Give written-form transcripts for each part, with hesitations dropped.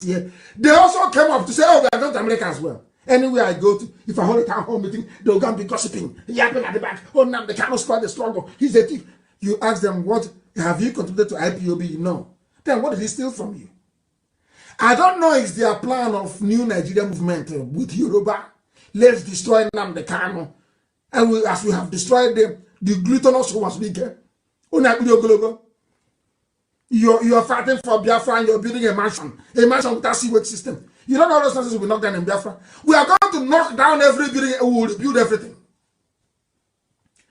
year, they also came up to say, oh, we are going to America as well. Anywhere I go to, if I hold a town hall meeting, they'll go and be gossiping, yapping at the back. Oh, now they cannot squad the struggle. He's a thief. You ask them, what have you contributed to IPOB? No. Then what did he steal from you? I don't know if their plan of new Nigeria movement with Yoruba. Let's destroy Nnamdi Kanu. And as we have destroyed them, the glutinous was bigger. You're fighting for Biafra and you're building a mansion without sewage system. You don't know those nonsense will knock down in Biafra. We are going to knock down every building and we will rebuild everything.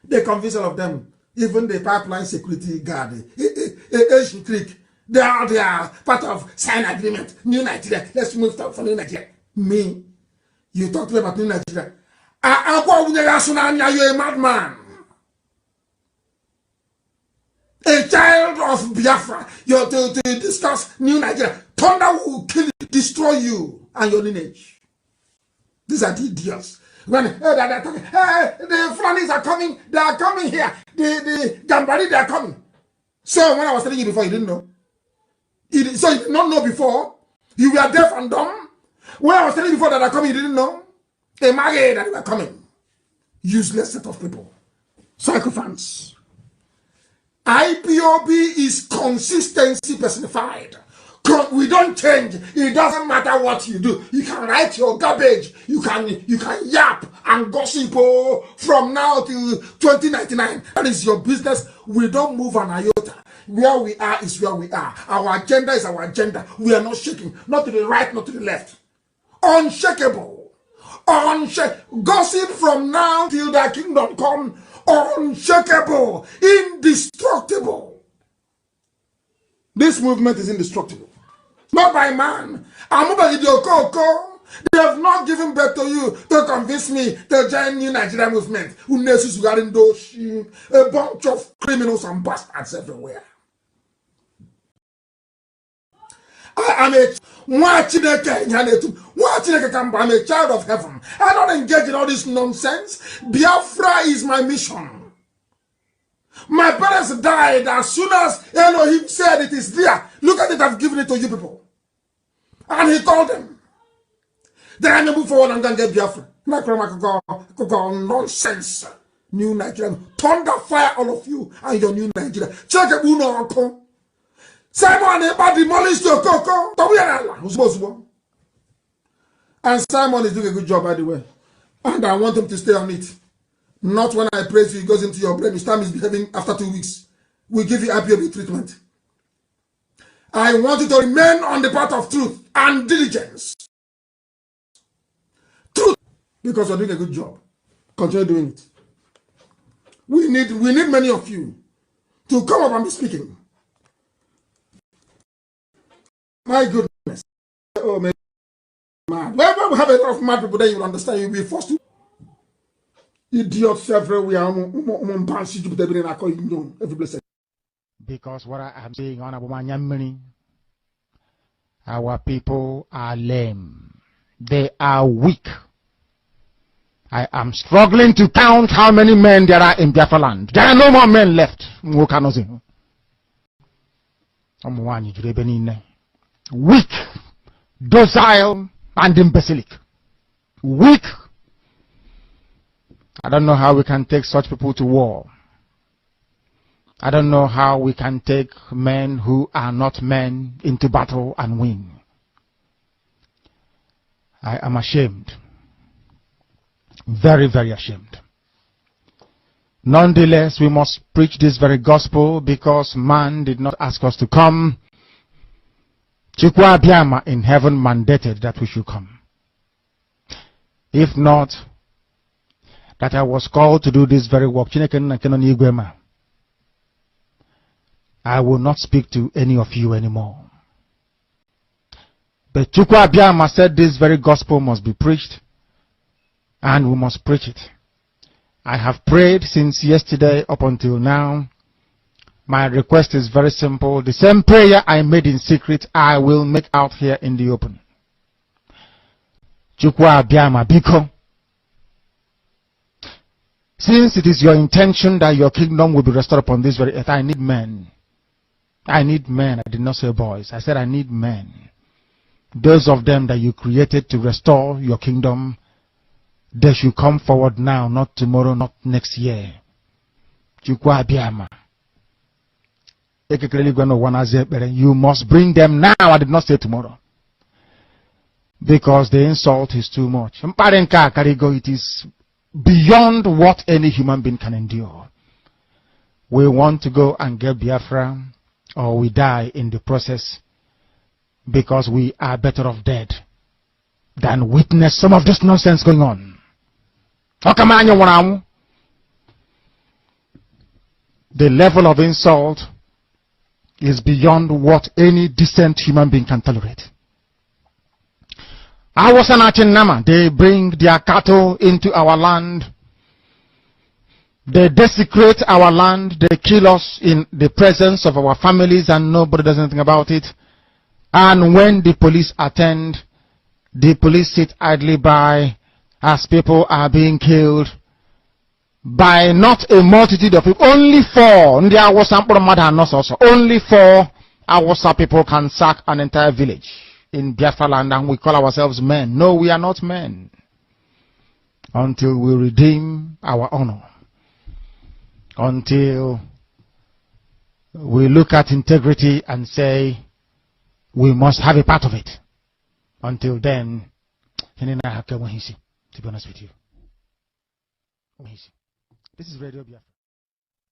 They convince all of them, even the pipeline security guard, Asian Creek, they are part of sign agreement. New Nigeria, let's move for New Nigeria. Me, you talk to me about New Nigeria. You're a madman. A child of Biafra, you're to discuss New Nigeria. Thunder will kill you, destroy you and your lineage. These are the idiots. When the Fulanis are coming, they are coming here. The Gambari, they are coming. So when I was telling you before, you didn't know. So you did not know before. You were deaf and dumb. When I was telling you before that they are coming, you didn't know. They married that they were coming. Useless set of people. Psychophants. IPOB is consistency personified. We don't change. It doesn't matter what you do. You can write your garbage. You can yap and gossip from now till 2099. That is your business. We don't move an iota. Where we are is where we are. Our agenda is our agenda. We are not shaking. Not to the right, not to the left. Unshakable. Gossip from now till the kingdom come. Unshakable. Indestructible. This movement is indestructible. Not by man. They have not given birth to you to convince me to join New Nigeria movement. A bunch of criminals and bastards everywhere. I'm a child of heaven. I don't engage in all this nonsense. Biafra is my mission. My parents died as soon as Elohim said it is there. Look at it, I've given it to you people. And he told them. Then I move forward and then get Biafra. Nonsense. New Nigeria. Thunder fire all of you and your new Nigeria. Check it, Uno. Simon demolished your cocoa. And Simon is doing a good job, by the way. And I want him to stay on it. Not when I praise you, it goes into your brain. You start misbehaving after 2 weeks. We give you IPOB treatment. I want you to remain on the path of truth and diligence. Truth. Because you're doing a good job. Continue doing it. We need many of you to come up and be speaking. My goodness. Oh, man. When we have a lot of mad people, then you will understand. You'll be forced to. Idiots everywhere. Because what I am saying, our people are lame. They are weak. I am struggling to count how many men there are in Biafra land. There are no more men left. Weak, docile, and imbecilic. Weak. I don't know how we can take such people to war. I don't know how we can take men who are not men into battle and win. I am ashamed. Very, very ashamed. Nonetheless, we must preach this very gospel because man did not ask us to come. Chukwa Abiyama in heaven mandated that we should come. If not, that I was called to do this very work, I will not speak to any of you anymore. But Chukwa Abiyama said this very gospel must be preached, and we must preach it. I have prayed since yesterday up until now. My request is very simple. The same prayer I made in secret, I will make out here in the open. Chukwa Abiyama Biko. Since it is your intention that your kingdom will be restored upon this very earth, I need men. I need men. I did not say boys. I said I need men those of them that you created to restore your kingdom, they should come forward now, not tomorrow, not next year. You must bring them now. I did not say tomorrow. Because the insult is too much. It is beyond what any human being can endure. We want to go and get Biafra, or we die in the process, because we are better off dead than witness some of this nonsense going on. The level of insult is beyond what any decent human being can tolerate. They bring their cattle into our land. They desecrate our land. They kill us in the presence of our families and nobody does anything about it. And when the police attend, the police sit idly by as people are being killed by not a multitude of people. Only 4. Only 4 Awasa people can sack an entire village in Biafra land, and we call ourselves men. No, we are not men. Until we redeem our honor. Until we look at integrity and say, we must have a part of it. Until then, to be honest with you. This is Radio Biafra.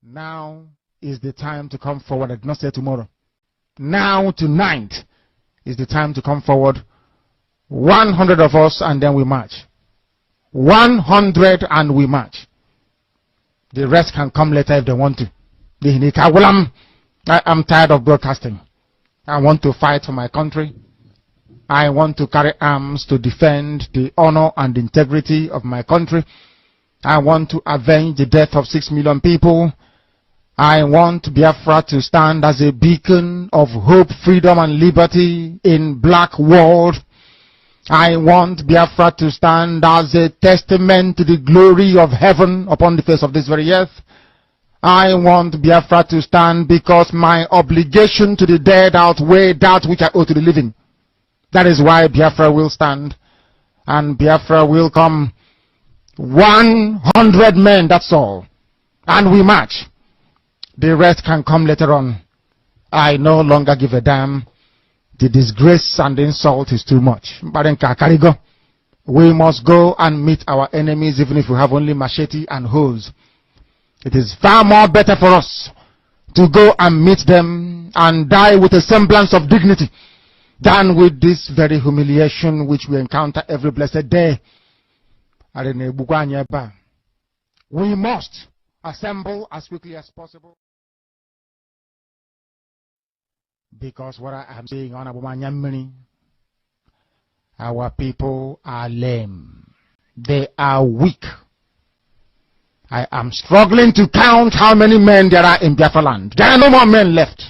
Now is the time to come forward. I did not say tomorrow. Now, tonight, is the time to come forward. 100 of us, and then we march. 100 and we march. The rest can come later if they want to. I am tired of broadcasting. I want to fight for my country. I want to carry arms to defend the honor and integrity of my country. I want to avenge the death of 6 million people. I want Biafra to stand as a beacon of hope, freedom, and liberty in black world. I want Biafra to stand as a testament to the glory of heaven upon the face of this very earth. I want Biafra to stand because my obligation to the dead outweigh that which I owe to the living. That is why Biafra will stand. And Biafra will come. 100 men, that's all. And we march. The rest can come later on. I no longer give a damn. The disgrace and the insult is too much. We must go and meet our enemies even if we have only machete and hoes. It is far more better for us to go and meet them and die with a semblance of dignity than with this very humiliation which we encounter every blessed day. We must assemble as quickly as possible. Because what I am saying on Abumanyamini, our people are lame. They are weak. I am struggling to count how many men there are in Biafra land. There are no more men left.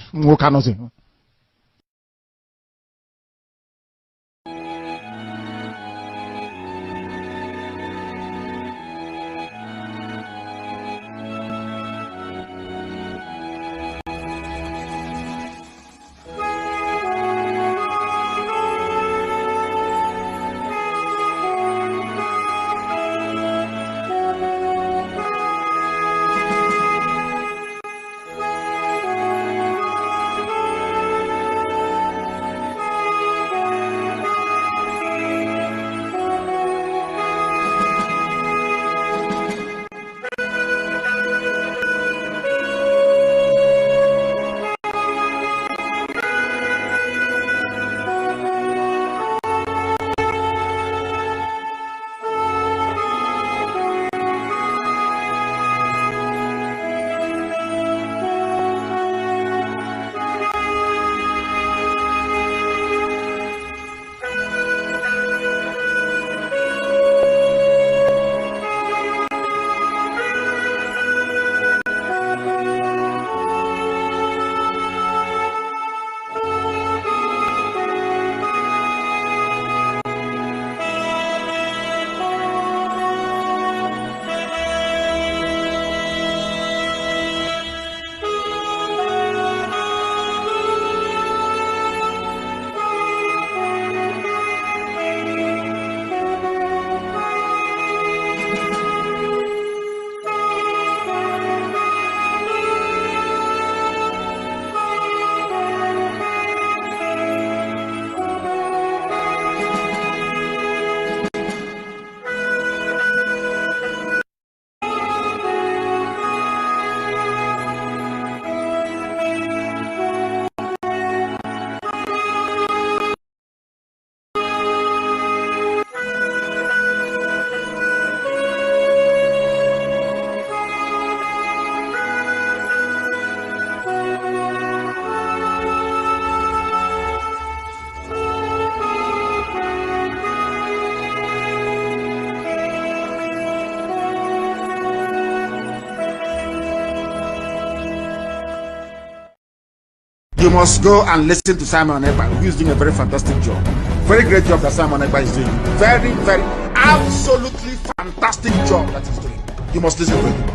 you must go and listen to Simon Ekpa, who is doing a very fantastic job. Very great job that Simon Ekpa is doing. Very, very, absolutely fantastic job that he's doing. You must listen to him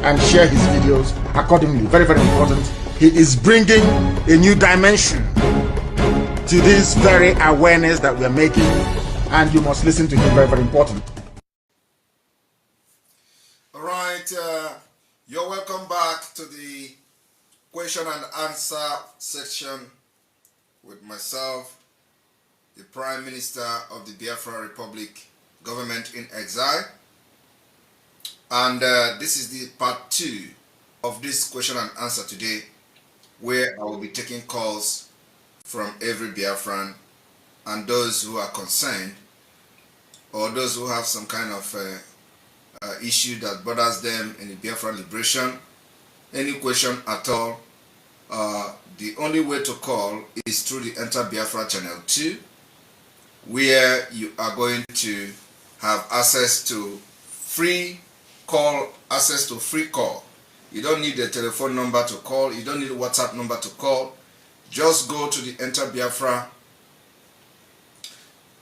and share his videos accordingly. Very, very important. He is bringing a new dimension to this very awareness that we are making, and you must listen to him. Very, very important. All right, you're welcome back to the question and answer section with myself, the Prime Minister of the Biafra Republic, government in exile. And this is the part 2 of this question and answer today, where I will be taking calls from every Biafran and those who are concerned or those who have some kind of issue that bothers them in the Biafran liberation. Any question at all, the only way to call is through the Enter Biafra channel 2, where you are going to have access to free call. You don't need a telephone number to call. You don't need a WhatsApp number to call. Just go to the Enter Biafra.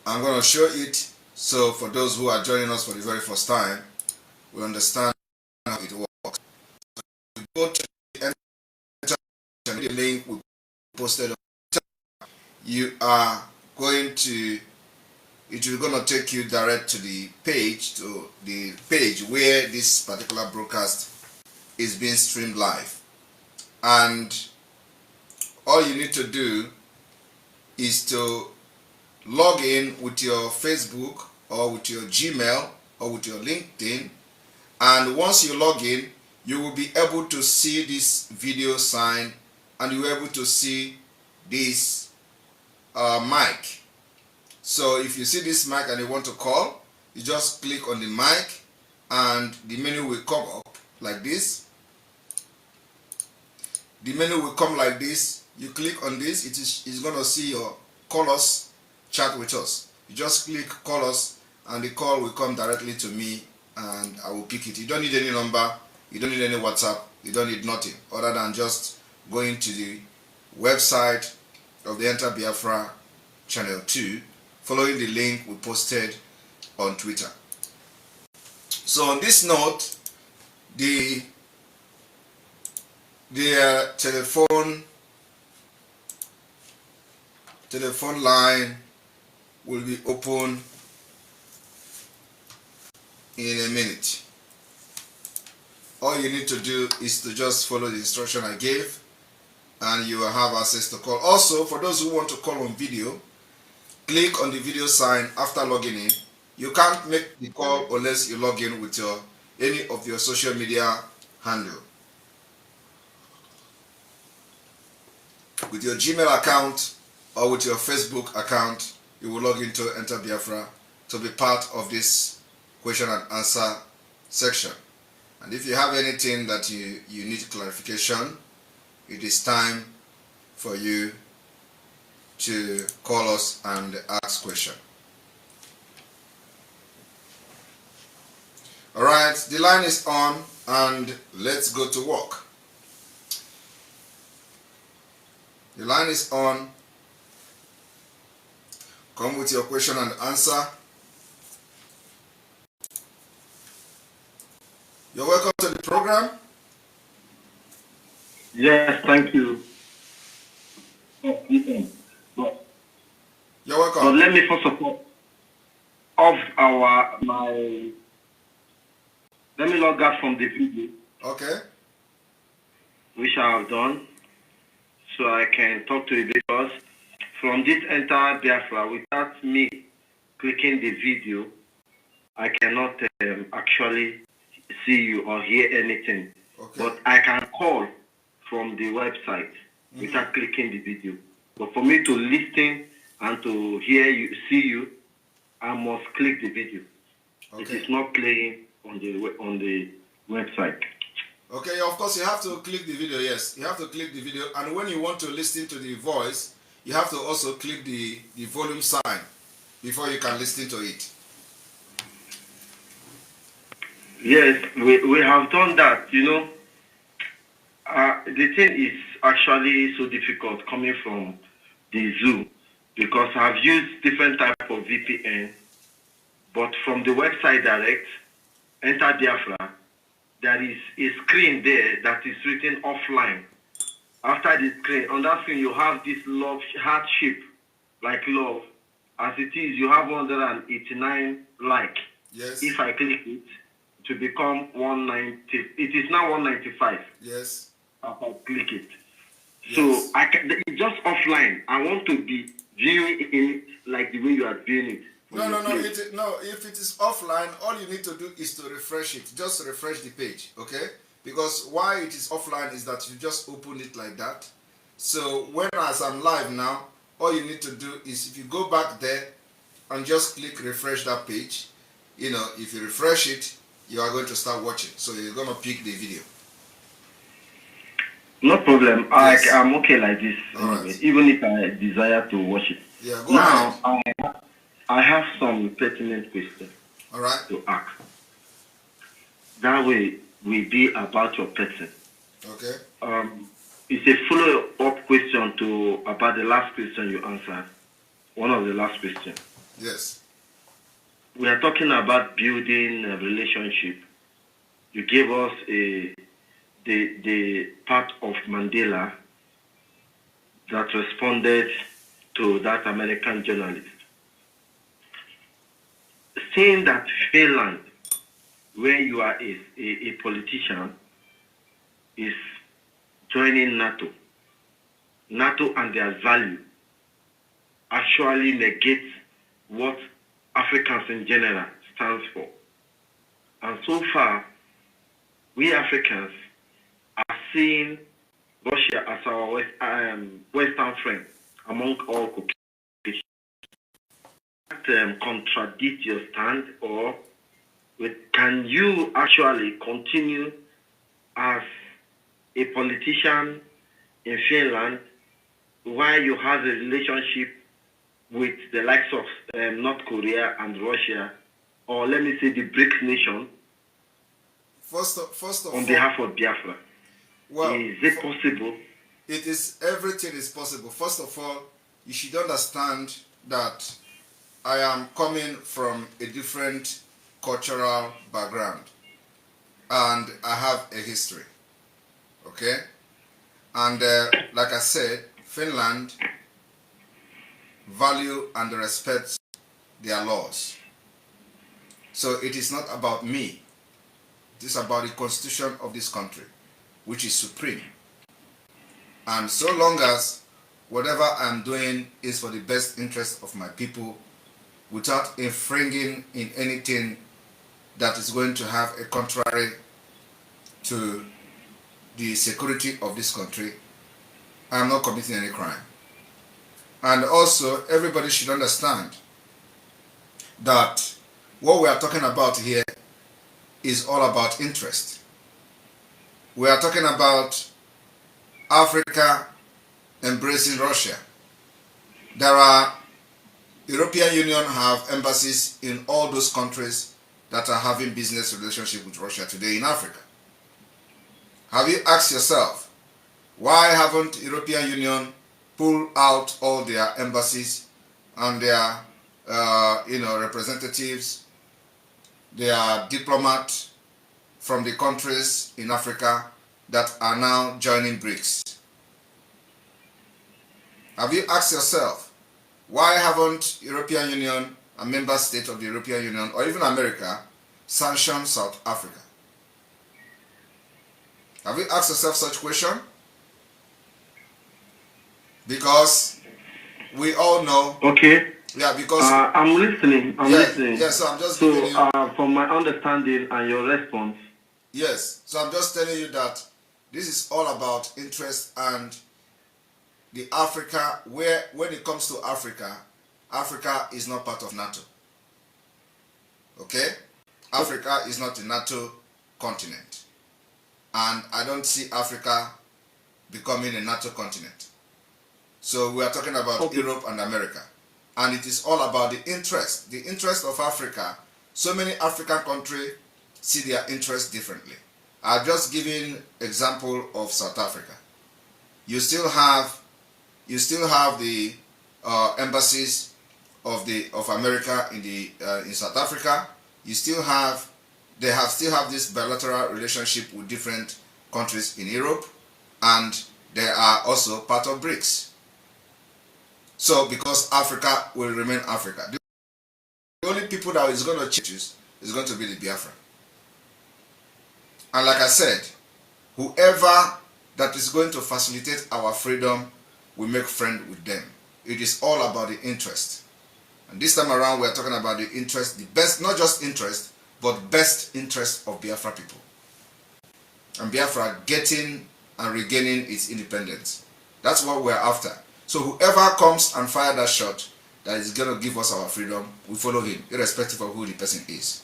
I'm going to show it. So for those who are joining us for the very first time, we understand how it works. So go to the Enter channel, the link we posted on. You are going to, it is going to take you direct to the page where this particular broadcast is being streamed live. And all you need to do is to log in with your Facebook or with your Gmail or with your LinkedIn, and once you log in, you will be able to see this video sign, and you will be able to see this mic. So if you see this mic and you want to call, you just click on the mic and the menu will come up like this. The menu will come like this. You click on this, it's going to see your call us, chat with us. You just click call us and the call will come directly to me and I will pick it. You don't need any number, you don't need any WhatsApp, you don't need nothing other than just going to the website of the Enter Biafra channel 2, following the link we posted on Twitter. So on this note, the telephone line will be open in a minute. All you need to do is to just follow the instruction I gave and you will have access to call. Also, for those who want to call on video, click on the video sign after logging in. You can't make the call unless you log in with any of your social media handle. With your Gmail account or with your Facebook account, you will log into Enter Biafra to be part of this question and answer section. And if you have anything that you need clarification, it is time for you to call us and ask question. Alright, the line is on and let's go to work. The line is on. Come with your question and answer. You're welcome to the program. Yes, thank you. You're welcome. But let me first of all let me log out from the video. Okay. Which I have done, so I can talk to the videos from this entire Biafra. Without me clicking the video, I cannot actually see you or hear anything. Okay. But I can call from the website without clicking the video. But for me to listen and to hear you, see you, I must click the video. Okay. It is not playing on the website. Okay, of course you have to click the video, yes. You have to click the video, and when you want to listen to the voice, you have to also click the volume sign before you can listen to it. Yes, we have done that, you know. The thing is actually so difficult coming from the zoo because I've used different type of VPN, but from the website direct, enter Biafra, there is a screen there that is written offline. After the screen, on that screen you have this love heart shape, like love. As it is, you have 189 like. Yes. If I click it, to become 190, it is now 195. Yes. After I click it. Yes. So it's just offline. I want to be viewing it like the way you are viewing it. No. If it is offline, all you need to do is to refresh it. Just refresh the page, okay? Because why it is offline is that you just open it like that. So as I'm live now, all you need to do is if you go back there and just click refresh that page, if you refresh it, you are going to start watching. So you're going to pick the video. No problem. Yes. I'm okay like this. All right. Even if I desire to watch it. Yeah, go ahead. Now, I have some pertinent questions All right. to ask. That way will be about your person. Okay. It's a follow-up question about the last question you answered. One of the last questions. Yes. We are talking about building a relationship. You gave us the part of Mandela that responded to that American journalist, saying that Finland, where you are a politician, is joining NATO. NATO and their value actually negates what Africans in general stands for. And so far, we Africans are seeing Russia as our Western friend among all Caucasians. Contradict your stand, or can you actually continue as a politician in Finland while you have a relationship with the likes of North Korea and Russia, or let me say the BRICS nation, First of on all, behalf of Biafra? well, Is it possible? it is, everything is possible. First of all, you should understand that I am coming from a different cultural background and I have a history, okay? And like I said, Finland value and respect their laws. So it is not about me. It is about the constitution of this country, which is supreme. And so long as whatever I'm doing is for the best interest of my people, without infringing in anything that is going to have a contrary to the security of this country, I am not committing any crime. And also, everybody should understand that what we are talking about here is all about interest. We are talking about Africa embracing Russia. There are European Union have embassies in all those countries that are having business relationship with Russia today in Africa. Have you asked yourself, why haven't European Union pulled out all their embassies and their representatives, their diplomats from the countries in Africa that are now joining BRICS? Have you asked yourself, why haven't European Union and member states of the European Union or even America sanctioned South Africa? Have you asked yourself such question? Because we all know. Okay. Yeah, because I'm listening. I'm listening. Yes, so I'm just so, giving you. From my understanding and your response. Yes, so I'm just telling you that this is all about interest and the Africa, where when it comes to Africa, Africa is not part of NATO. Okay? Africa is not a NATO continent. And I don't see Africa becoming a NATO continent. So we are talking about Europe and America. And it is all about the interest of Africa. So many African countries see their interest differently. I've just given example of South Africa. You still have the embassies of America in South Africa. They still have this bilateral relationship with different countries in Europe, and they are also part of BRICS. So because Africa will remain Africa, the only people that is going to change is going to be the Biafra. And like I said, whoever that is going to facilitate our freedom, we make friend with them. It is all about the interest. And this time around, we are talking about the interest, the best, not just interest, but best interest of Biafra people. And Biafra getting and regaining its independence. That's what we're after. So whoever comes and fire that shot that is going to give us our freedom, we follow him, irrespective of who the person is.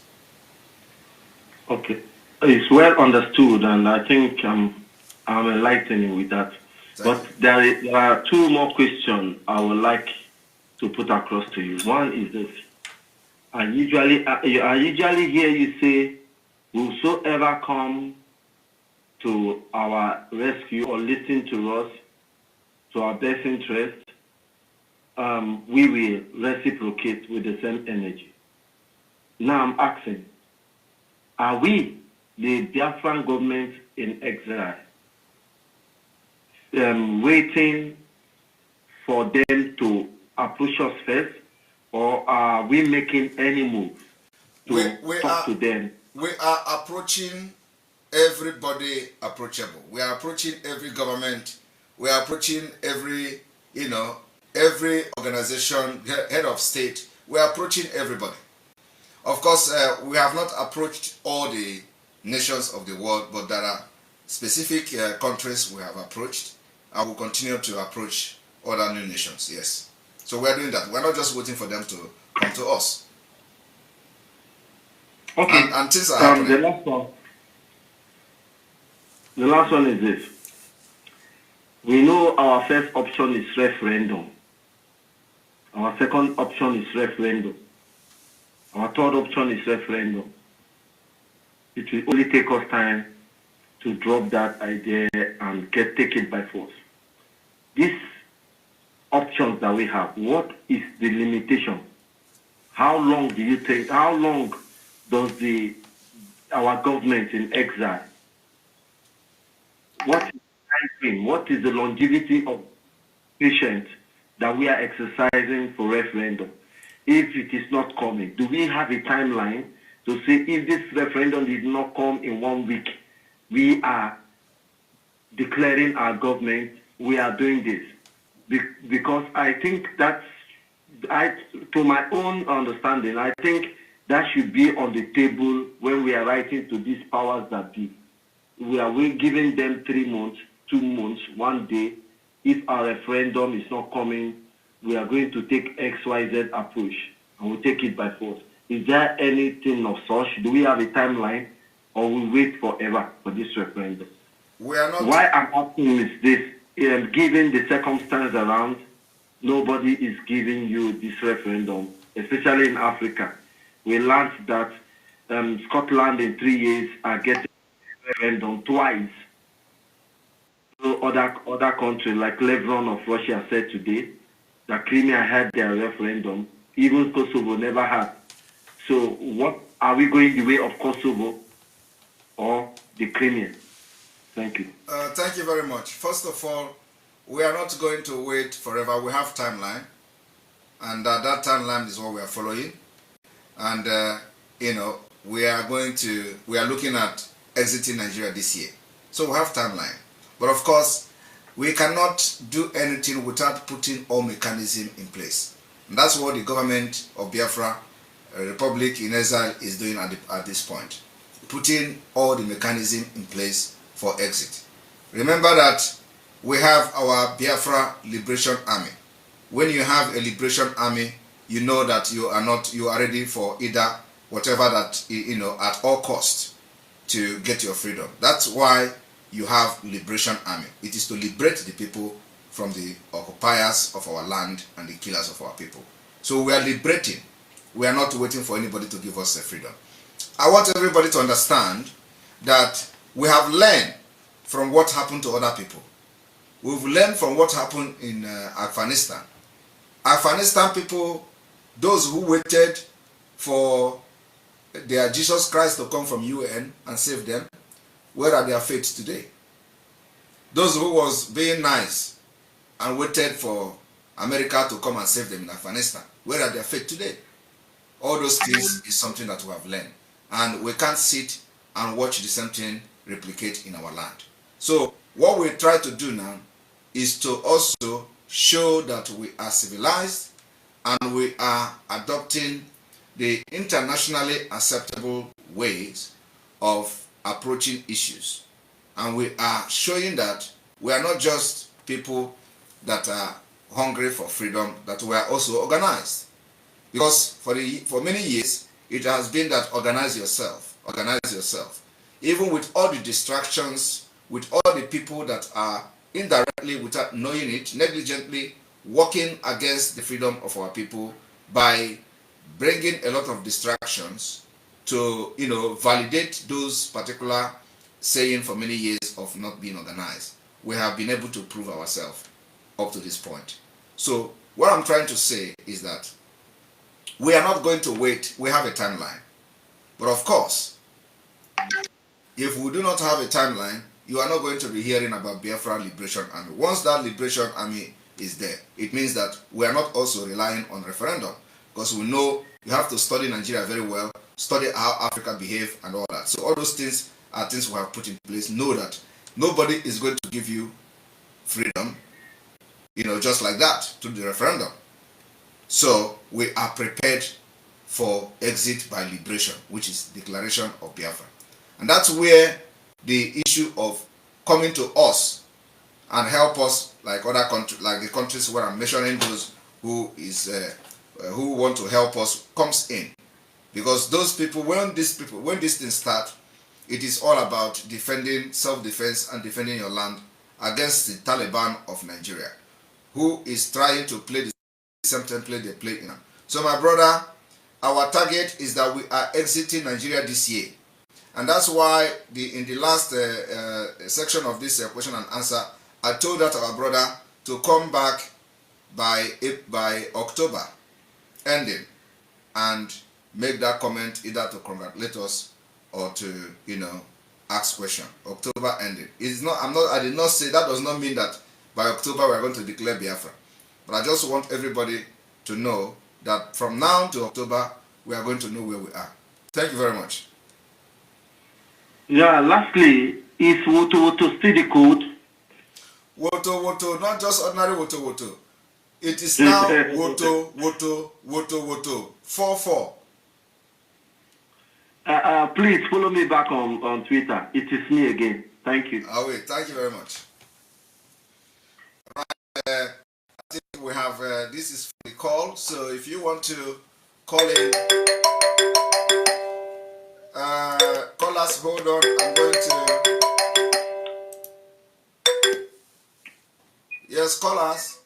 Okay. It's well understood, and I think I'm enlightening with that. But there are two more questions I would like to put across to you. One is this. I usually hear you say, whosoever come to our rescue or listen to us, to our best interest, we will reciprocate with the same energy. Now I'm asking, are we, the Biafran government in exile, waiting for them to approach us first, or are we making any move to talk to them? We are approaching everybody approachable. We are approaching every government. We are approaching every organization, head of state. We are approaching everybody. Of course, we have not approached all the nations of the world, but there are specific countries we have approached, and will continue to approach other new nations. Yes. So we are doing that. We're not just waiting for them to come to us. Okay. And things are happening. The last one is this. We know our first option is referendum. Our second option is referendum. Our third option is referendum. It will only take us time to drop that idea and take it by force. These options that we have, what is the limitation? How long do you think, how long does our government in exile, what is the longevity of patience that we are exercising for referendum? If it is not coming, do we have a timeline to say if this referendum did not come in 1 week, we are declaring our government, we are doing this? Because I think that's, to my own understanding, I think that should be on the table when we are writing to these powers that be. We are giving them 3 months, 2 months, 1 day. If our referendum is not coming, we are going to take XYZ approach, and we'll take it by force. Is there anything of such? Do we have a timeline, or we wait forever for this referendum? We are not. Why I'm asking is this: given the circumstance around, nobody is giving you this referendum, especially in Africa. We learned that Scotland in 3 years are getting a referendum twice. So other countries like Levron of Russia said today that Crimea had their referendum, even Kosovo never had. So what are we going the way of Kosovo or the Crimea? Thank you. Thank you very much. First of all, we are not going to wait forever. We have timeline, and that timeline is what we are following. And we are looking at exiting Nigeria this year. So we have timeline. But of course, we cannot do anything without putting all mechanism in place. And that's what the government of Biafra, Republic in Exile, is doing at this point. Putting all the mechanism in place for exit. Remember that we have our Biafra Liberation Army. When you have a Liberation Army, you know that you are ready for either whatever that, at all cost to get your freedom. That's why you have Liberation Army. It is to liberate the people from the occupiers of our land and the killers of our people. So we are liberating. We are not waiting for anybody to give us a freedom. I want everybody to understand that We have learned from what happened to other people. We've learned from what happened in Afghanistan. Afghanistan people, those who waited for their Jesus Christ to come from UN and save them, where are their fates today? Those who was being nice and waited for America to come and save them in Afghanistan, where are their fate today? All those things is something that we have learned, and we can't sit and watch the same thing replicate in our land. So what we try to do now is to also show that we are civilized and we are adopting the internationally acceptable ways of approaching issues. And we are showing that we are not just people that are hungry for freedom, that we are also organized. Because for many years, it has been that organize yourself. Even with all the distractions, with all the people that are indirectly, without knowing it, negligently working against the freedom of our people by bringing a lot of distractions to, validate those particular saying for many years of not being organized. We have been able to prove ourselves up to this point. So what I'm trying to say is that we are not going to wait. We have a timeline. But of course, if we do not have a timeline, you are not going to be hearing about Biafra Liberation Army. Once that Liberation Army is there, it means that we are not also relying on referendum, because we know you have to study Nigeria very well, study how Africa behave and all that. So all those things are things we have put in place. Know that nobody is going to give you freedom, just like that through the referendum. So we are prepared for exit by liberation, which is declaration of Biafra. And that's where the issue of coming to us and help us, like other countries, like the countries where I'm mentioning, those who want to help us, comes in. Because those people, when these things start, it is all about defending, self-defense and defending your land against the Taliban of Nigeria, who is trying to play the same template they play in. So my brother, our target is that we are exiting Nigeria this year. And that's why in the last section of this question and answer, I told that our brother to come back by October ending and make that comment, either to congratulate us or to ask question. October ending. I did not say that. Does not mean that by October we are going to declare Biafra. But I just want everybody to know that from now to October we are going to know where we are. Thank you very much. Yeah, lastly, is Woto still the code? Woto, not just ordinary Woto. It is now Woto, 44. Please follow me back on Twitter. It is me again. Thank you. Wait, thank you very much. Right, I think we have, this is the call, so if you want to call in, call us, hold on, I'm going to, yes, call us.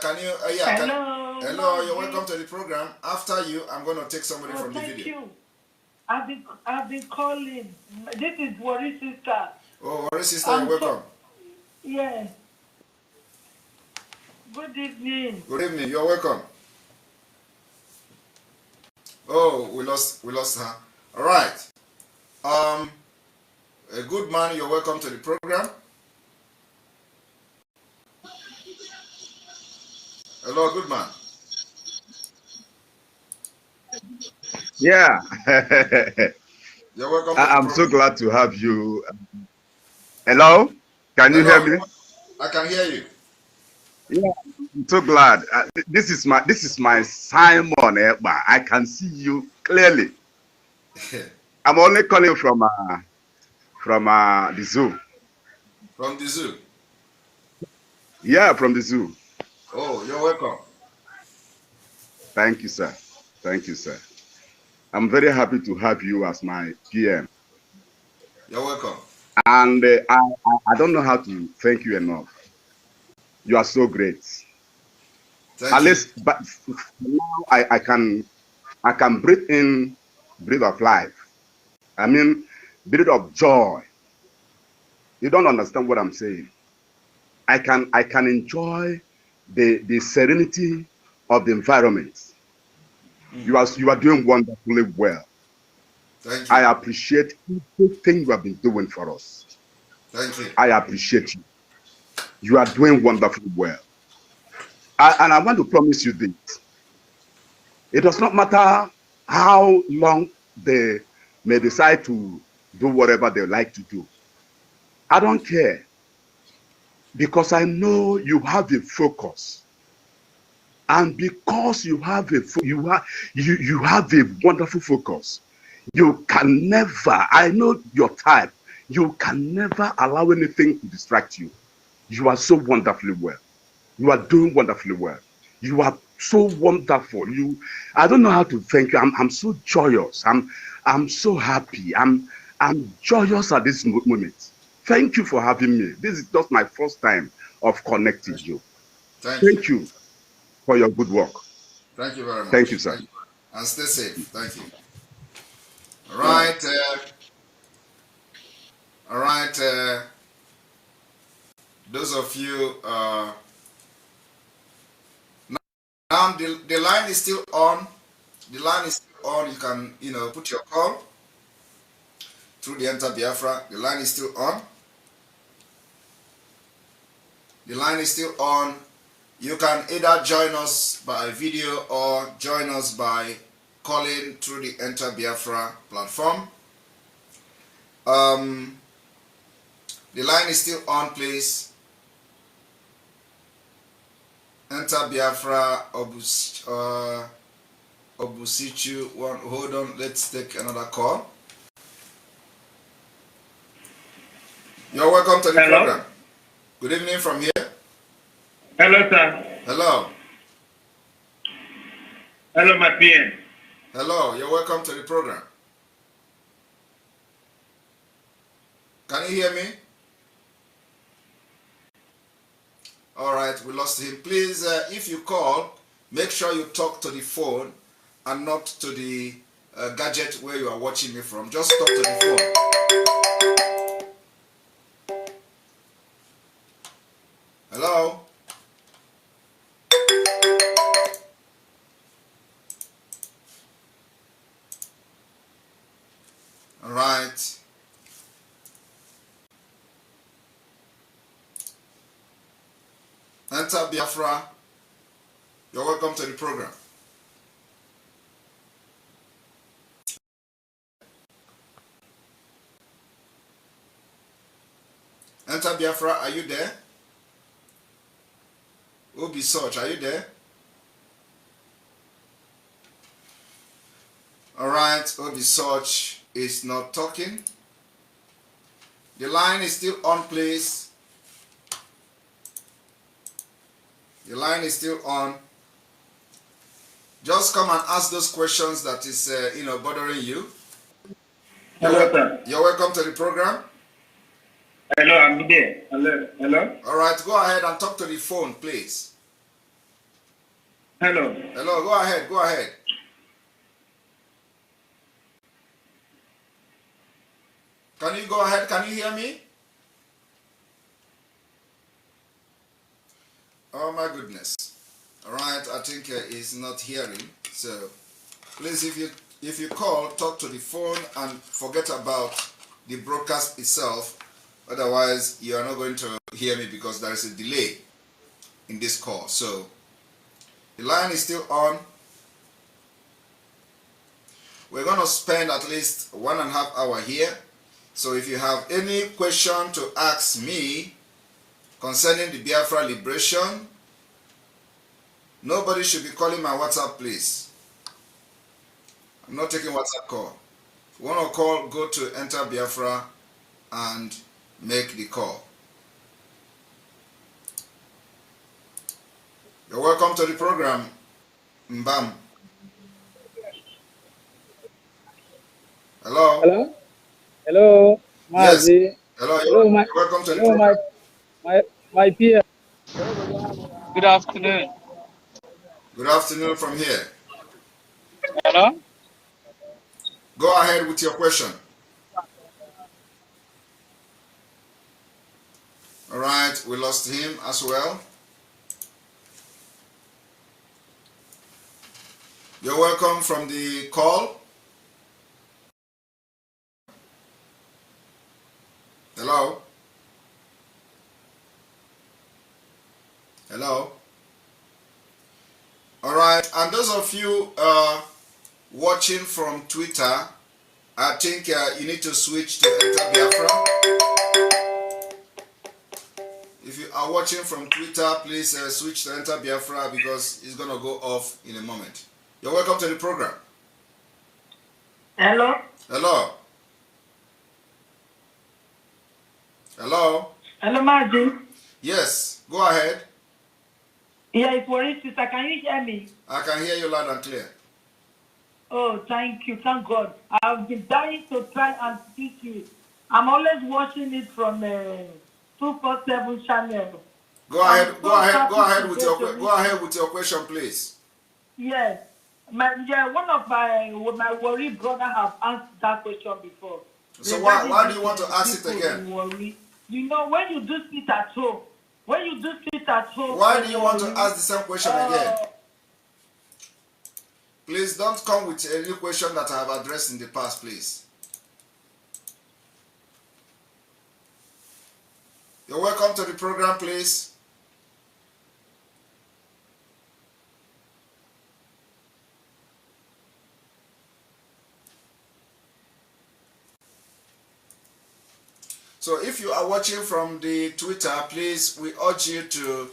Can you, hello, you're welcome to the program. After you, I'm going to take somebody from the video. Thank you. I've been calling. This is Worry Sister. Oh, Worry Sister, you're welcome. Yes. Good evening. Good evening, you're welcome. Oh, we lost her. All right. A good man, you're welcome to the program. Hello, good man. Yeah. You're welcome. I'm so glad to have you. Hello? Can you hear me? I can hear you. Yeah, I'm so glad. This is my Simon Ekpa. I can see you clearly. I'm only calling from the zoo. From the zoo? Yeah, from the zoo. Oh, you're welcome. Thank you, sir. Thank you, sir. I'm very happy to have you as my PM. You're welcome. And I don't know how to thank you enough. You are so great. Thank you. Least, but now I can breathe in, breathe of life. I mean, breathe of joy You don't understand what I'm saying. I can enjoy the serenity of the environment. You are doing wonderfully well. Thank you. I appreciate everything you have been doing for us. Thank you. I appreciate you. You are doing wonderfully well. And I want to promise you this. It does not matter how long they may decide to do whatever they like to do. I don't care, because I know you have a focus. And because you have a you have a wonderful focus, you can never, I know your type, you can never allow anything to distract you. You are so wonderfully well. You are doing wonderfully well. You are so wonderful. I don't know how to thank you. I'm so joyous. I'm so happy. I'm joyous at this moment. Thank you for having me. This is just my first time of connecting you. Thank you. Thank you for your good work. Thank you very much. Thank you, sir. Thank you. And stay safe. Thank you. All Yeah. right. All right. Those of you, now the line is still on. The line is still on. You can, put your call through the Enter Biafra. The line is still on. The line is still on. You can either join us by video or join us by calling through the Enter Biafra platform. The line is still on, please. Enter Biafra, Obusichu. Hold on, let's take another call. You're welcome to the program. Good evening from here. Hello, sir. Hello. Hello, my PN. Hello, you're welcome to the program. Can you hear me? All right, we lost him. Please, if you call, make sure you talk to the phone and not to the gadget where you are watching me from. Just talk to the phone. Hello? All right. Enter Biafra. You're welcome to the program. Enter Biafra, are you there? Obi Soch, are you there? Alright, Obi Soch is not talking. The line is still on, please. The line is still on. Just come and ask those questions that is, bothering you. Hello, sir. You're welcome to the program. Hello, I'm there. Hello. All right, go ahead and talk to the phone, please. Hello. Hello, go ahead, go ahead. Can you go ahead? Can you hear me? Oh my goodness. All right, I think he's not hearing. So please, if you call, talk to the phone and forget about the broadcast itself. Otherwise, you are not going to hear me because there is a delay in this call. So the line is still on. We're going to spend at least 1.5 hours here. So if you have any question to ask me concerning the Biafra liberation, nobody should be calling my WhatsApp, please. I'm not taking WhatsApp call. If you want to call, go to Enter Biafra and make the call. You're welcome to the program, Mbam. Hello? Hello? Hello, Yes. Mazi. Hello, Hello, you're welcome to the hello, program. my peer. Good afternoon. Good afternoon from here. Hello? Go ahead with your question. All right, we lost him as well. You're welcome from the call. Hello? Hello? All right, and those of you watching from Twitter, I think you need to switch to Enter Biafra. If you are watching from Twitter, please switch to Enter Biafra because it's going to go off in a moment. You're welcome to the program. Hello? Hello? Hello? Hello, Margie. Yes, go ahead. Yeah, it's Worry Sister. Can you hear me? I can hear you loud and clear. Oh, thank you. Thank God. I've been dying to try and speak to you. I'm always watching it from 247 channel. Go ahead with your question, please. Yes. One of my worry brother have answered that question before. So why do you want to ask it again? Worry. You know, when you do sit at home, why do you want to ask the same question again? Please don't come with a new question that I have addressed in the past, please. You're welcome to the program, please. So if you are watching from the Twitter, please, we urge you to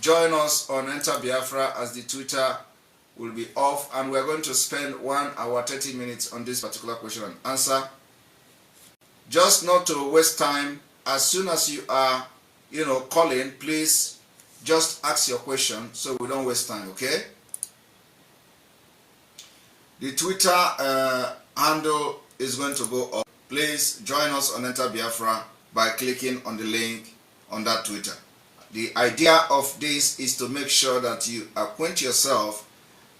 join us on Enter Biafra as the Twitter will be off, and we're going to spend 1 hour 30 minutes on this particular question and answer. Just not to waste time, as soon as you are, calling, please just ask your question so we don't waste time, okay? The Twitter handle is going to go up. Please join us on Enter Biafra by clicking on the link on that Twitter. The idea of this is to make sure that you acquaint yourself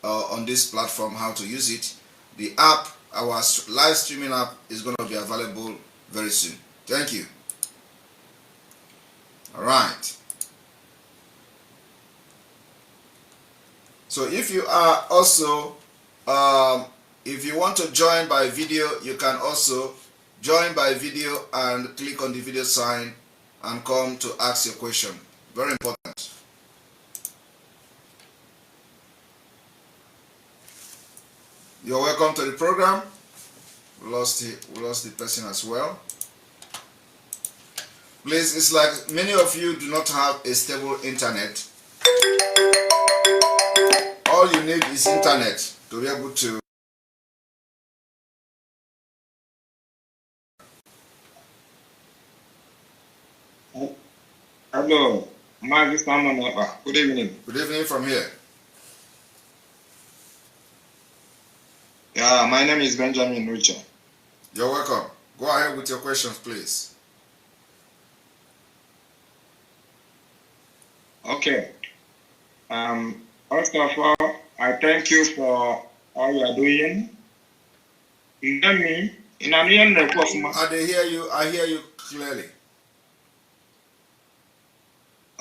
on this platform how to use it. The app, our live streaming app, is going to be available very soon. Thank you. All right. So if you are also, if you want to join by video, you can also join by video and click on the video sign and come to ask your question. Very important. You're welcome to the program. We lost the person as well. Please, it's like many of you do not have a stable internet. All you need is internet to be able to. Hello, good evening. Good evening from here. Yeah, my name is Benjamin Nucha. You're welcome. Go ahead with your questions, please. Okay. First of all, I thank you for all you are doing. You hear me? I hear you clearly.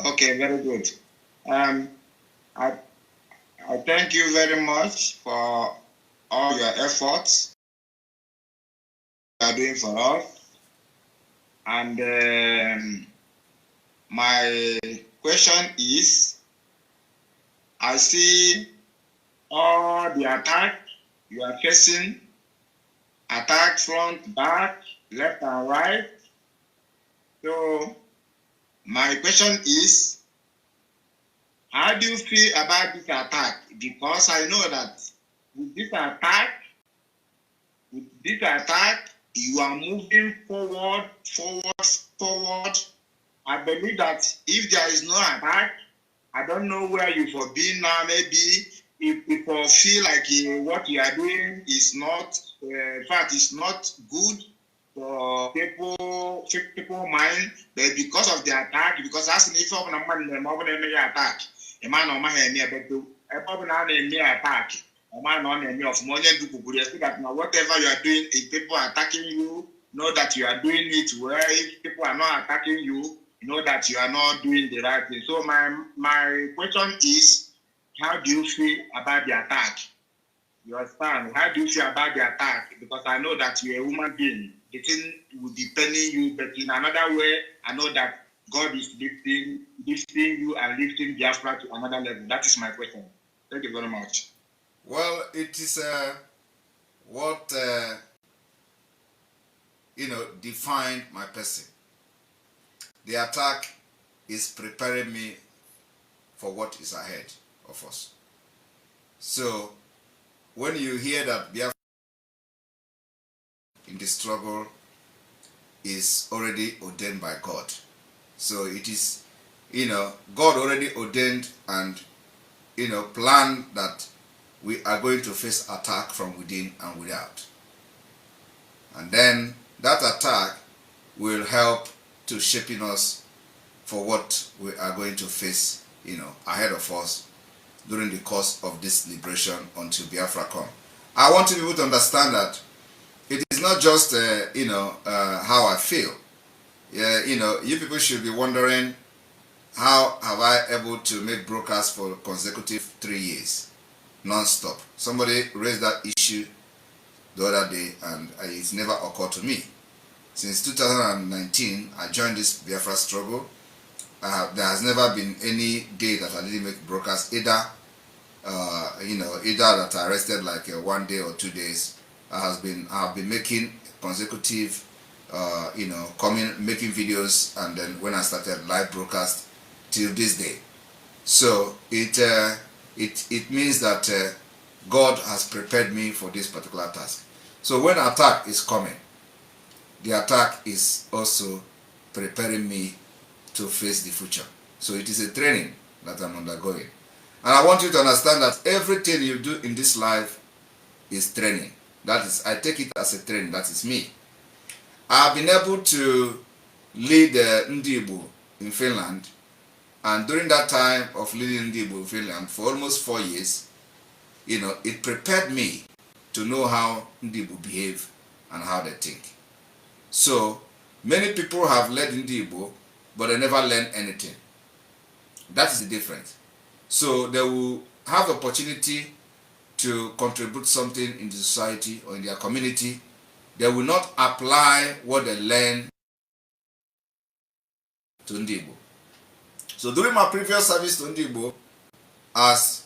Okay, very good. I thank you very much for all your efforts you are doing for us. And my question is, I see all the attack you are facing, attack front, back, left and right. So my question is, how do you feel about this attack? Because I know that with this attack, you are moving forward. I believe that if there is no attack, I don't know where you for being now. Maybe if people feel like what you are doing is not, in fact, it's not good for people mind, but because of the attack, because as if I'm attack, a man on my hand, attack. That now whatever you are doing, if people are attacking you, know that you are doing it well. If people are not attacking you, you know that you are not doing the right thing. So my question is, how do you feel about the attack? You understand? How do you feel about the attack? Because I know that you're a human being. The thing will be paining you, but in another way, I know that God is lifting you and lifting Biafra to another level. That is my question. Thank you very much. Well, it is what defined my person. The attack is preparing me for what is ahead of us. So when you hear that Biafra in the struggle is already ordained by God, so it is, God already ordained and planned that we are going to face attack from within and without. And then that attack will help to shaping us for what we are going to face, ahead of us during the course of this liberation until Biafra come. I want people to understand that it is not just, how I feel. Yeah, you people should be wondering, how have I able to make broadcasts for consecutive 3 years, non-stop? Somebody raised that issue the other day, and it's never occurred to me. Since 2019, I joined this Biafra struggle. There has never been any day that I didn't make broadcasts, either that I rested like 1 day or 2 days. I have been making consecutive, making videos, and then when I started live broadcast till this day. So it means that God has prepared me for this particular task. So when attack is coming, the attack is also preparing me to face the future. So it is a training that I'm undergoing. And I want you to understand that everything you do in this life is training. That is, I take it as a training. That is me. I've been able to lead Ndibo in Finland, and during that time of leading Ndibo in Finland for almost 4 years, it prepared me to know how Ndibo behave and how they think. So many people have led Ndibo, but they never learn anything. That is the difference. So they will have the opportunity to contribute something in the society or in their community. They will not apply what they learn to Ndibo. So during my previous service to Ndibo as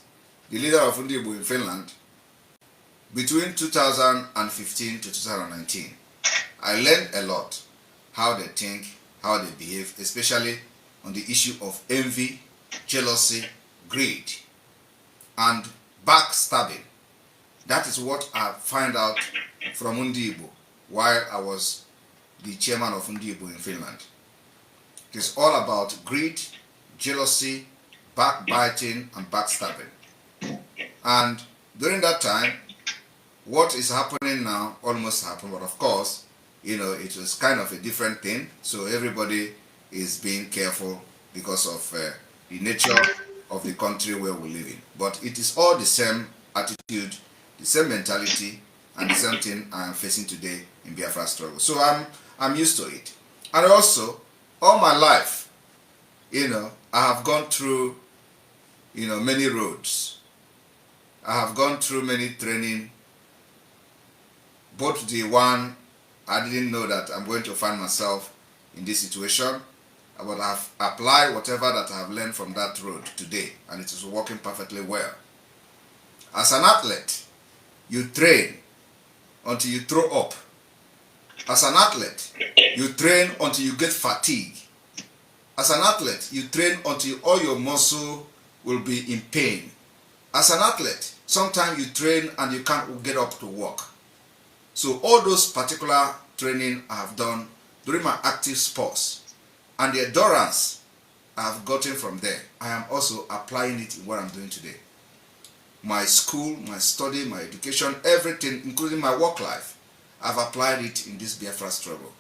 the leader of Ndibo in Finland, between 2015 to 2019, I learned a lot, how they think, how they behave, especially on the issue of envy, jealousy, greed, and backstabbing. That is what I find out from Ndibo while I was the chairman of Ndibo in Finland. It is all about greed, jealousy, backbiting, and backstabbing. And during that time, what is happening now almost happened, but of course, it was kind of a different thing. So everybody is being careful because of the nature of the country where we live in. But it is all the same attitude, the same mentality, and the same thing I am facing today in Biafra struggle. So I'm used to it. And also, all my life, I have gone through, many roads. I have gone through many training, both the one I didn't know that I'm going to find myself in this situation, but I have applied whatever that I have learned from that road today, and it is working perfectly well. As an athlete, you train until you throw up. As an athlete, you train until you get fatigued. As an athlete, you train until all your muscle will be in pain. As an athlete, sometimes you train and you can't get up to walk. So all those particular training I have done during my active sports, and the endurance I have gotten from there, I am also applying it in what I'm doing today. My school, my study, my education, everything, including my work life, I've applied it in this Biafra struggle.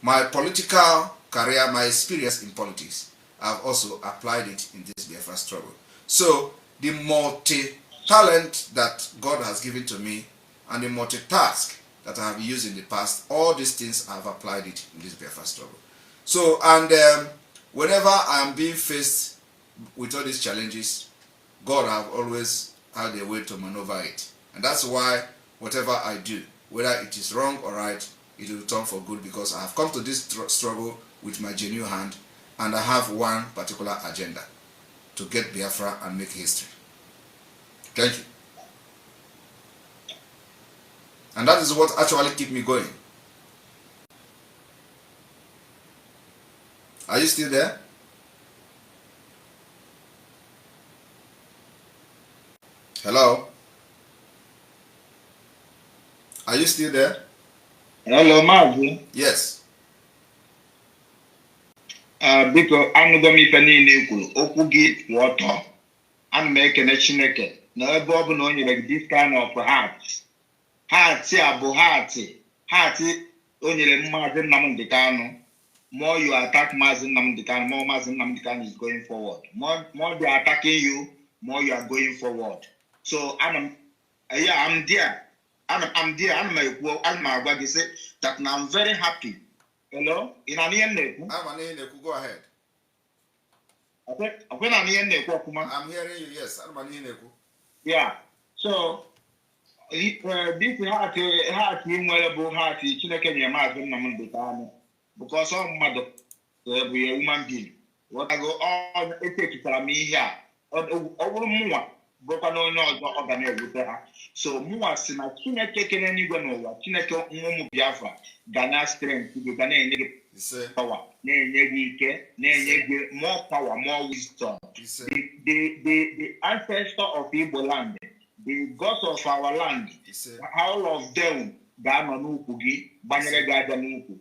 My political career, my experience in politics, I've also applied it in this Biafra struggle. So the multi-talent that God has given to me and the multitask that I have used in the past, all these things I have applied it in this Biafra struggle. So, and whenever I am being faced with all these challenges, God have always had a way to maneuver it. And that's why whatever I do, whether it is wrong or right, it will turn for good, because I have come to this struggle with my genuine hand, and I have one particular agenda: to get Biafra and make history. Thank you. And that is what actually keeps me going. Are you still there? Hello? Are you still there? Hello, Mazi. Yes. Biko anụgo m ife niile i kwuru, okwu gị kwụ ọtọ. Ana m ekene Chineke na ebe ọ bụ na o nyere gị this kind of heart a bụ heart o nyere Maazị Nnamdi Kanu. More you attack Maazị Nnamdi Kanu, more Maazị Nnamdi Kanu is going forward. More they are attacking you, more you are going forward. So I'm there. I'm there. I'm agwa gị say that now I'm very happy. Hello? In an ear Go ahead. I'm hearing you, yes. Yeah. So this heart inwelable heart Chineke nyere Maazị Nnamdi Kanu, because all mother to be a human being. What I go on etekitara m ihe a ọ bụrụ mụnwa bụkwa na onye ọzọ ọ ga na-ewute ha. So mụnwa si na Chineke kene n'igwe n'ụwa, Chineke nwa ụmụ Biafra ga na strength gị, ga na-enye gị power, na-enye gị ike, na-enye gị more power, more wisdom. The ancestor of Igbo land, the gods of our land, all of them ga-anọ n'ukwu gị, gbanyere gị aja n'ukwu.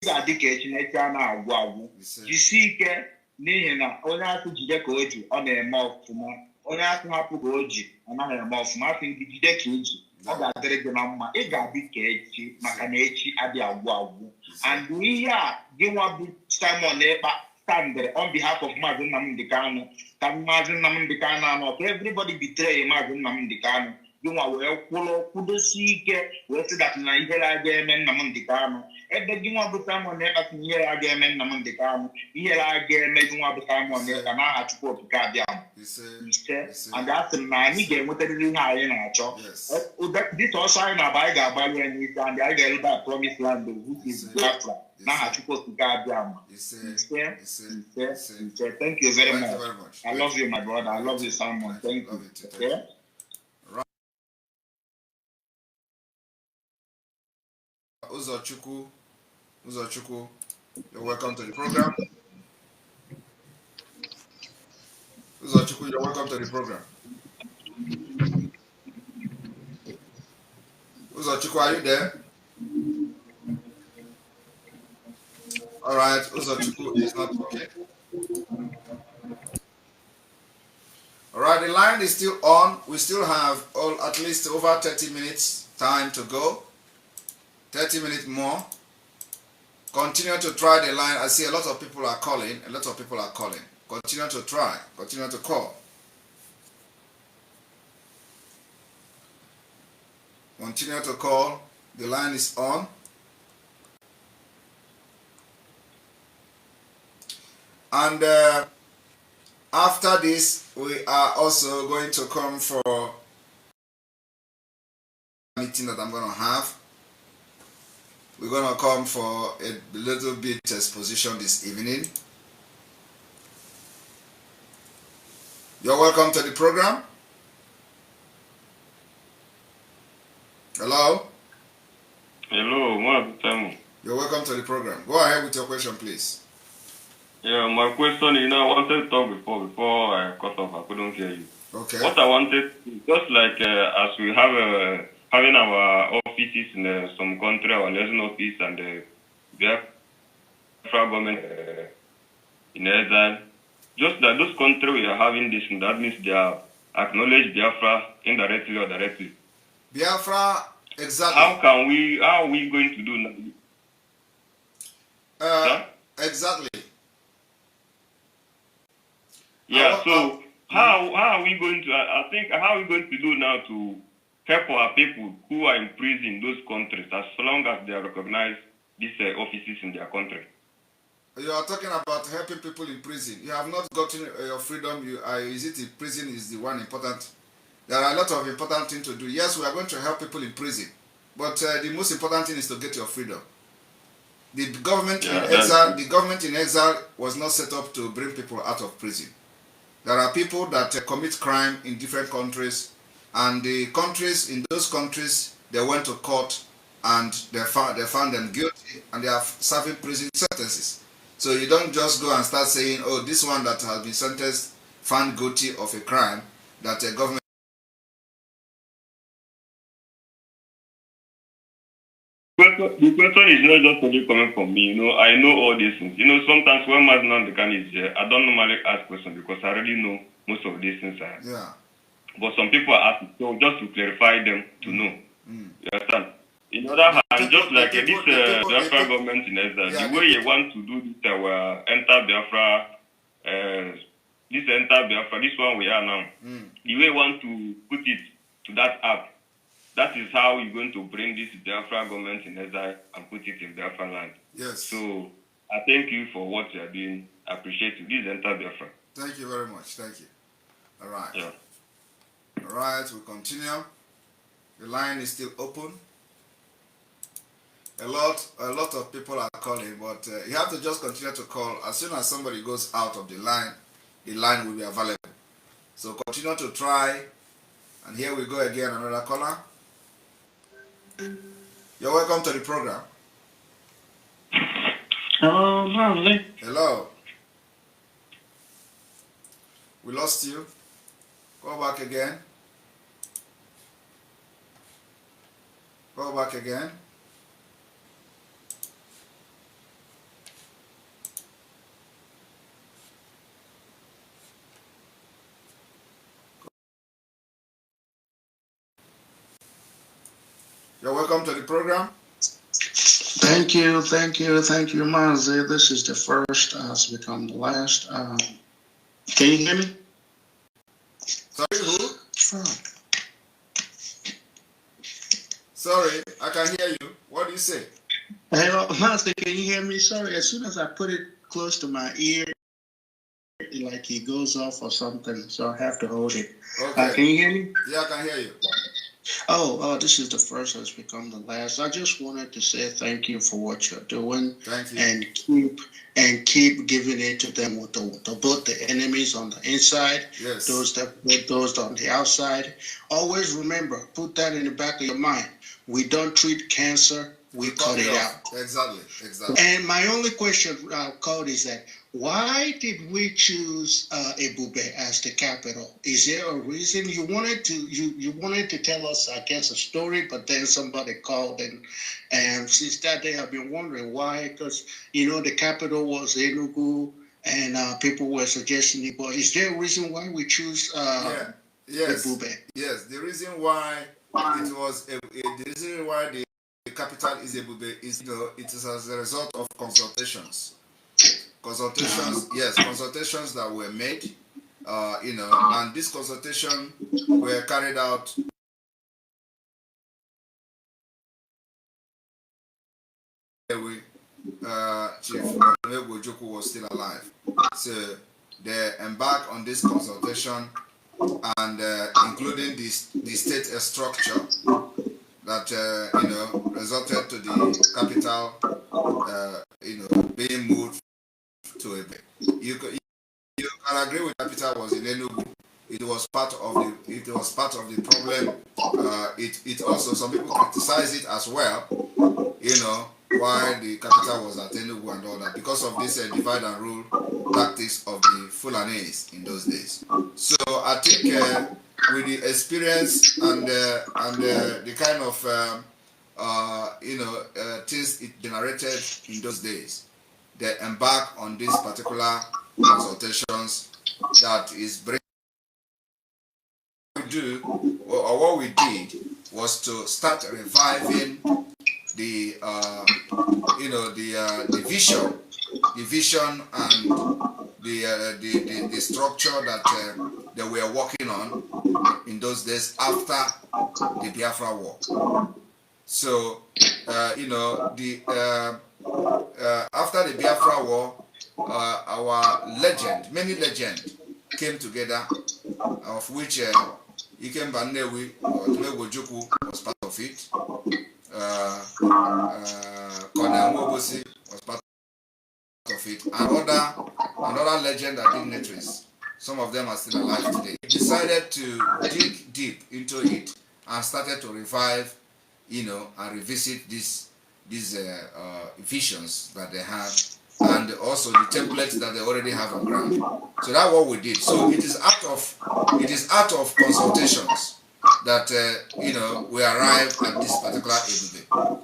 Ga-adị ka Chineke a na-agwụ agwụ. Jisi ike, n'ihi na onye atụ jide ka o ji, ọ na-eme ọfụma. Onye atụ hapụ ka o ji, ọ naghị eme ọfụma. Atụ ndị jide ka o ji, ọ ga-adịrị gị na mma. Ị ga-adị ka echi, maka na echi adị agwụ agwụ. And ihe a gị nwa bụ Simon Ekpa standere on behalf of Maazị Nnamdi Kanu, ka Maazị Nnamdi Kanu anọ, ka everybody betray Maazị Nnamdi Kanu. Gị nwa wee kwudosi ike wee sị that na ihe ga-eme Nnamdi Kanu. Ebe gị nwa bụ Simon Ekpa si ihe ga-eme Nnamdi Kanu, ihe ga-eme gị nwa bụ Simon Ekpa n'aha Chukwu Okike abịa ise. And asị m na anyị ga-enwetarịrị ihe anyị na-achọ. This ọsọ anyị na-agba, anyị ga-agbalị ya n'isi, and anyị ga-eleba promised land which is Biafra n'aha Chukwu Okike abịa. Thank you very much. I love you, my brother. I love you, Simon. Thank you. Okay? Uzochukwu, you're welcome to the program. Uzochukwu, you're welcome to the program. Uzochukwu, are you there? All right, Uzochukwu is not okay. All right, the line is still on. We still have at least over 30 minutes time to go. 30 minutes more. Continue to try the line. I see a lot of people are calling. Continue to try. Continue to call. Continue to call. The line is on. And after this, we are also going to come for a meeting that I'm going to have. We're going to come for a little bit exposition this evening. You're welcome to the program. Hello? Hello, you're welcome to the program. Go ahead with your question, please. Yeah, my question is, I wanted to talk before I cut off. I couldn't hear you. Okay. What I wanted, just like as we have having our offices in some country, our national office and the Biafra government in Israel, just that those countries we are having this, and that means they are acknowledge Biafra indirectly or directly. Biafra, exactly. How are we going to do now? Exactly. Yeah, so how are we going to, I think, how are we going to do now to help our people who are in prison in those countries, as long as they are recognized these offices in their country. You are talking about helping people in prison. You have not gotten your freedom. Is it in prison is the one important? There are a lot of important things to do. Yes, we are going to help people in prison, but the most important thing is to get your freedom. The government in exile was not set up to bring people out of prison. There are people that commit crime in different countries, and the countries in those countries they went to court and they found them guilty, and they are serving prison sentences. So you don't just go and start saying, oh, this one that has been sentenced, found guilty of a crime, that a government. The question is not just only coming from me. I know all these things. Sometimes when Maznan is here, I don't normally ask questions because I already know most of these things. Yeah. But some people are asking, so just to clarify them to know. You understand? In other hand, just like this Biafra government in Israel, the way you want to do this, enter Biafra, this one we are now, the way you want to put it to that app, that is how you're going to bring this Biafra government in exile and put it in Biafra land. Yes. So I thank you for what you are doing. I appreciate you. This is Enter Biafra. Thank you very much. Thank you. All right. Yeah. All right, we continue. The line is still open. A lot of people are calling, but you have to just continue to call. As soon as somebody goes out of the line will be available. So continue to try. And here we go again, another caller. You're welcome to the program. Hello, Marley. Hello. We lost you. Go back again. Go back again. You're welcome to the program. Thank you, Marzi. This is the first, has become the last. Can you hear me? Sorry, who? Sorry, I can hear you. What do you say? Hello, Marzi, can you hear me? Sorry, as soon as I put it close to my ear, like it goes off or something, so I have to hold it. Okay. Can you hear me? Yeah, I can hear you. Oh, this is the first has become the last. I just wanted to say thank you for what you're doing. Thank you. And keep giving it to them with both the enemies on the inside, yes, those on the outside. Always remember, put that in the back of your mind. We don't treat cancer, we cut it out. Exactly. And my only question, Cody, is that why did we choose Ebube as the capital? Is there a reason you wanted to tell us, I guess, a story, but then somebody called and since that day I've been wondering why, because the capital was Enugu and people were suggesting it, but is there a reason why we choose Yes. Ebube? Yes, the reason why the reason why the capital is Ebube is it is as a result of consultations that were made, and this consultation were carried out Chief Ojukwu was still alive. So they embarked on this consultation, and including the state structure that resulted to the capital being moved to Ebe. You can agree with capital was in Enugu. It was part of the problem. It also, some people criticize it as well. Why the capital was at Enugu and all that, because of this divide and rule tactics of the Fulanese in those days. So I think with the experience and the kind of things it generated in those days, they embark on these particular consultations that is bringing. What we did was to start reviving the vision and the structure that they were working on in those days after the Biafra War. So after the Biafra War, our many legends came together, of which Ikem Banewi or Tumegojukwu was part of it. Colonel Mwobosi was part of it, and other legend and dignitaries. Some of them are still alive today. We decided to dig deep into it and started to revive, and revisit these visions that they had, and also the templates that they already have on ground. So that's what we did. So it is out of consultations that we arrived at this particular Ebube.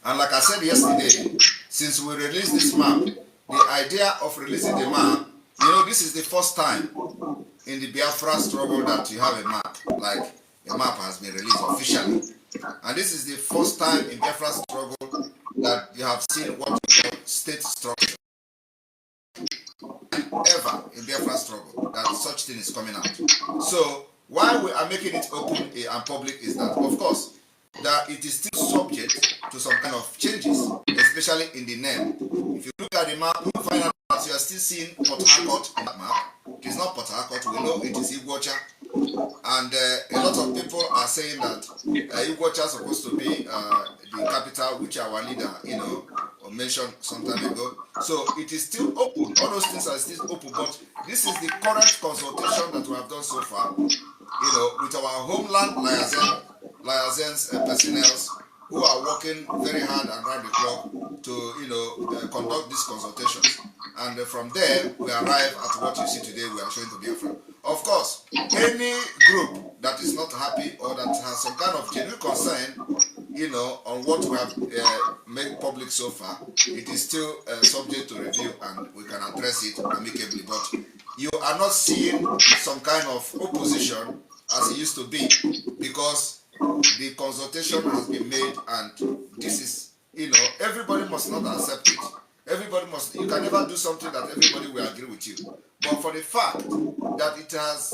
And like I said yesterday, since we released this map, the idea of releasing the map, this is the first time in the Biafra struggle that you have a map, like a map has been released officially. And this is the first time in Biafra struggle that you have seen what you call state structure. Ever in Biafra struggle that such thing is coming out. So why we are making it open and public is that, of course, that it is still subject to some kind of changes, especially in the name. If you look at the map, you find out that you are still seeing Port Harcourt in that map. It is not Port Harcourt, we know it is Iguacha. And a lot of people are saying that Iguacha is supposed to be the capital, which our leader, mentioned some time ago. So it is still open. All those things are still open, but this is the current consultation that we have done so far, with our homeland liaisons personnel who are working very hard around the clock to, conduct these consultations. And from there, we arrive at what you see today we are showing to Biafra. Of course, any group that is not happy or that has some kind of genuine concern, on what we have made public so far, it is still subject to review and we can address it amicably. But you are not seeing some kind of opposition as it used to be, because the consultation has been made, and this is, everybody must not accept it. You can never do something that everybody will agree with you. But for the fact that it has,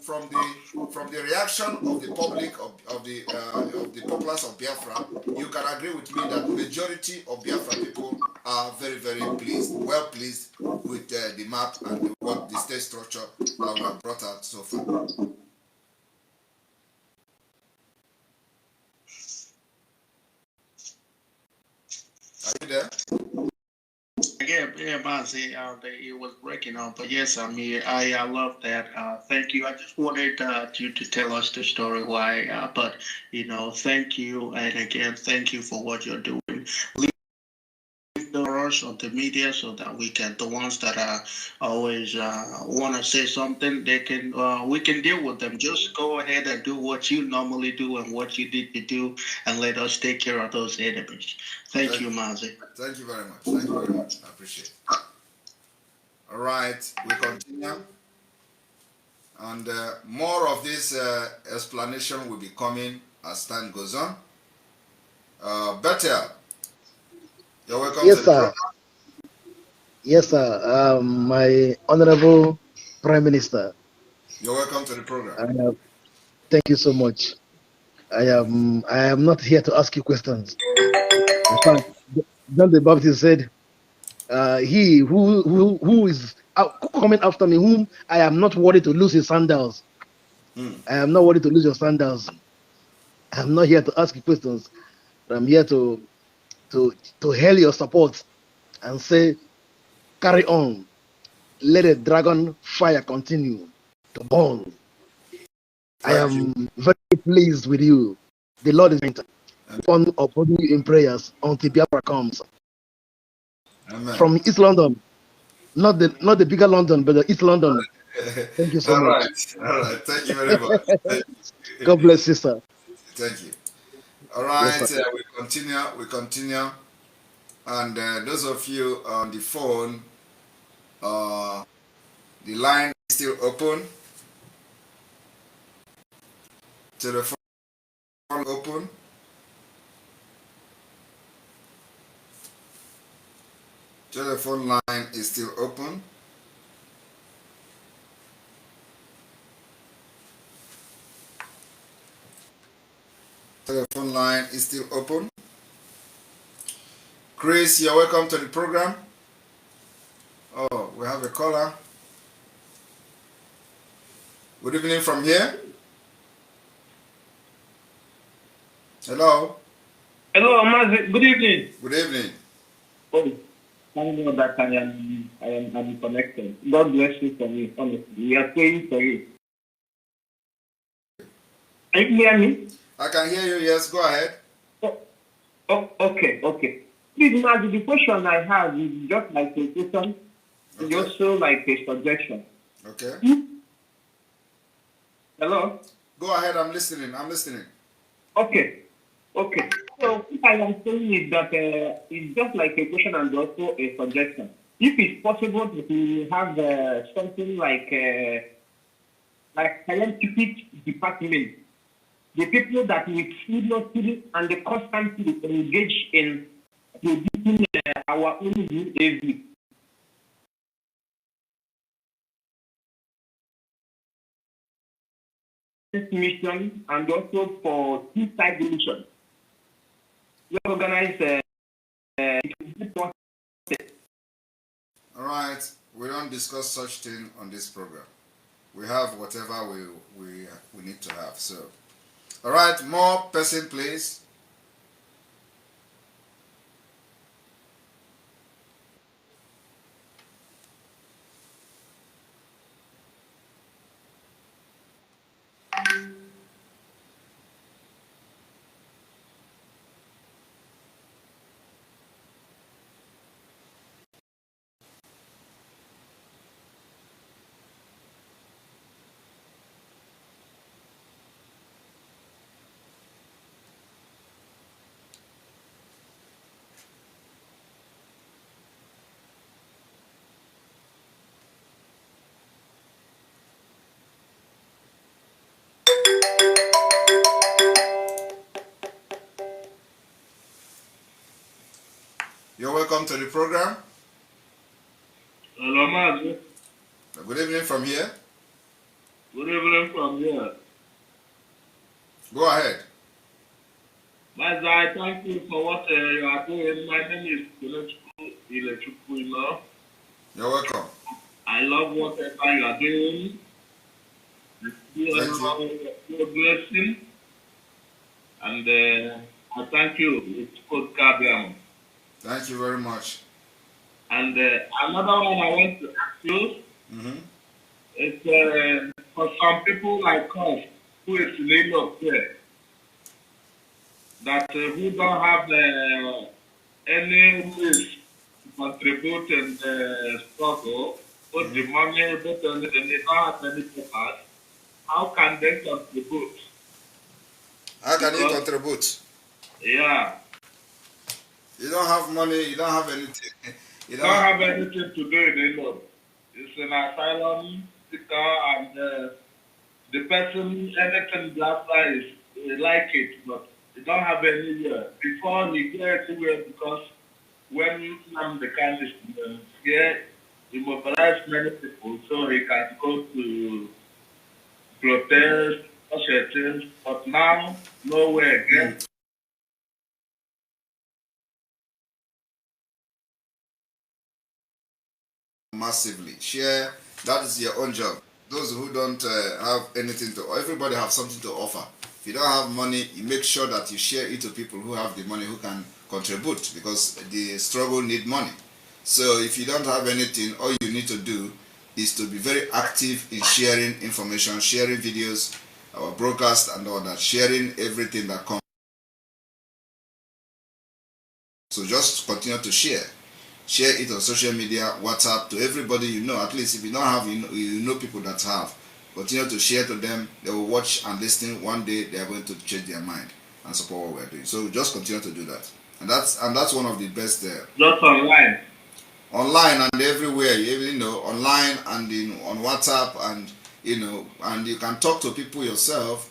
from the reaction of the public of the populace of Biafra, you can agree with me that the majority of Biafra people are very, very well pleased with the map and what the state structure that we have brought out so far. Are you there? Yeah, Mazi, it was breaking up, but yes, I'm here. I love that. Thank you. I just wanted you to tell us the story why, but thank you, and again, thank you for what you're doing. Leave the doors of the media so that the ones that are always want to say something, we can deal with them. Just go ahead and do what you normally do and what you need to do, and let us take care of those enemies. Thank you, Mazi. Thank you very much. Thank you very much. I appreciate it. All right, we continue. And more of this explanation will be coming as time goes on. Better. You're welcome Yes, to the sir. program. Yes, sir. My honorable Prime Minister. You're welcome to the program. Thank you so much. I am not here to ask you questions. In fact, John the Baptist said, "He who is coming after me, whom I am not worried to lose his sandals. I am not worried to lose your sandals. I am not here to ask you questions, but I'm here to hail your support and say, carry on. Let the dragon fire continue to burn. I am very pleased with you. The Lord is upon you in prayers until Biafra comes. Amen. From East London, not the bigger London, but the East London. Thank you so much. All right. Thank you very much. God bless you, sir. Thank you. All right. Yes, we continue. And those of you on the phone, the line is still open. Telephone open. Telephone line is still open. Telephone line is still open. Chris, you're welcome to the program. Oh, we have a caller. Good evening from here. Hello. Hello, Mazi. Good evening. Good evening. Oh, thank God that I'm connected. God bless you for me, honestly. We are praying for you. Can you hear me? I can hear you, yes. Go ahead. Okay. Please, Mazi, the question I have is just like a question, it's also like a suggestion. Okay. Hello? Go ahead, I'm listening. Okay. So what I am saying is that it's just like a question and also a suggestion. If it's possible to have something like scientific department, the people that we seriously and constantly engage in producing our own UAV. Mission and also for two-side mission. We organize All right. We don't discuss such thing on this program. We have whatever we need to have. So, all right, more person, please. You're welcome to the program. Hello, Mazi. Good evening from here. Good evening from here. Go ahead. Mazi, I thank you for what you are doing. My name is Electrical, you know. You're welcome. I love whatever you are doing. Your blessing. And I thank you. It's called Kabiam. Thank you very much. And another one I want to ask you is for some people like us who is in need of prayer, that who don't have any ways to contribute in the struggle, put the money, but they don't have any papers, how can they contribute? How can you contribute? Yeah. You don't have money, you don't have anything. You don't have anything to do in England. It's an asylum seeker, and the person, anything blaster is like it, but you don't have anywhere. Before he gets anywhere, because when the kind is here, he mobilized many people so he can go to protest, such things, but now, nowhere again. Massively. Share, that is your own job. Those who don't have anything to, everybody have something to offer. If you don't have money, you make sure that you share it to people who have the money, who can contribute, because the struggle need money. So if you don't have anything, all you need to do is to be very active in sharing information, sharing videos, our broadcast and all that, sharing everything that comes. So just continue to share. Share it on social media, WhatsApp, to everybody you know. At least if you don't have, you know people that have. Continue to share to them. They will watch and listen. One day they are going to change their mind and support what we're doing. So just continue to do that. And that's one of the best. Just online. Online and everywhere. Online and on WhatsApp, and and you can talk to people yourself.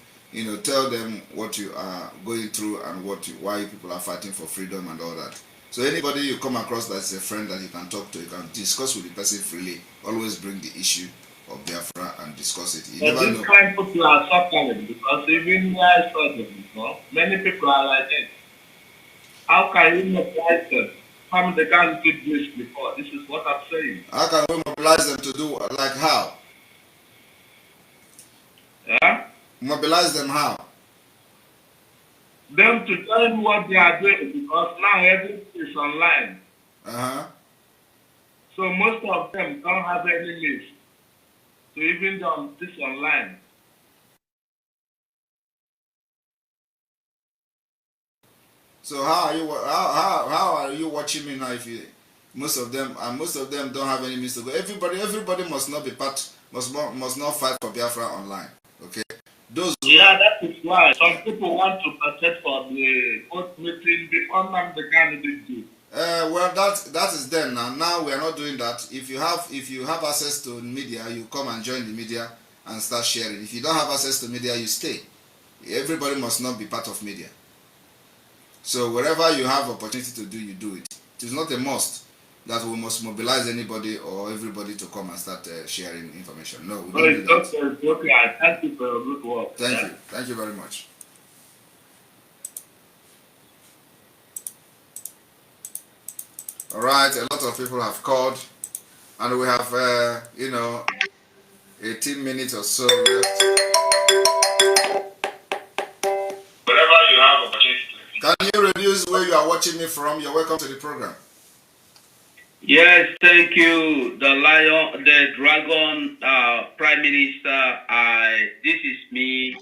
Tell them what you are going through and why people are fighting for freedom and all that. So anybody you come across that's a friend that you can talk to, you can discuss with the person freely. Always bring the issue of Biafra and discuss it. But this kind of people are suffering, because even where I saw them before, many people are like this. How can you mobilize them? how the guys did this before. This is what I'm saying. How can we mobilize them to do, like how? Yeah? Mobilize them how? Them to tell me what they are doing, because now everything is online. Uh-huh. So most of them don't have any means to even do this online. So how are you watching me now? If you most of them don't have any means to go. Everybody must not be part, must not fight for Biafra online. Okay, those. Yeah, that is why some people want to protest for the court meeting before the candidate do. Well, that is them now. Now we are not doing that. If you have access to media, you come and join the media and start sharing. If you don't have access to media, you stay. Everybody must not be part of media. So wherever you have opportunity to do, you do it. It is not a must that we must mobilize anybody or everybody to come and start sharing information. No, we don't do that. Okay, I thank you for your good work. Thank you very much. All right, a lot of people have called, and we have 18 minutes or so left. Wherever you have opportunity. Can you reduce where you are watching me from? You're welcome to the program. Yes, thank you, the lion, the dragon, Prime Minister. This is me,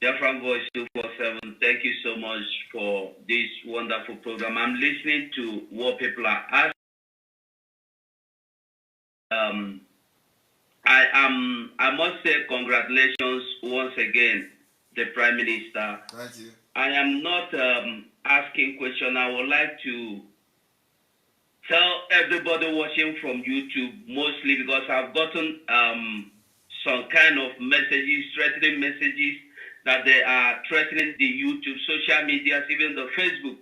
Biafran Voice 247. Thank you so much for this wonderful program. I'm listening to what people are asking. I must say congratulations once again, the Prime Minister. Thank you. I am not asking question. I would like to tell everybody watching from YouTube, mostly because I've gotten some kind of messages, threatening messages, that they are threatening the YouTube, social media, even the Facebook.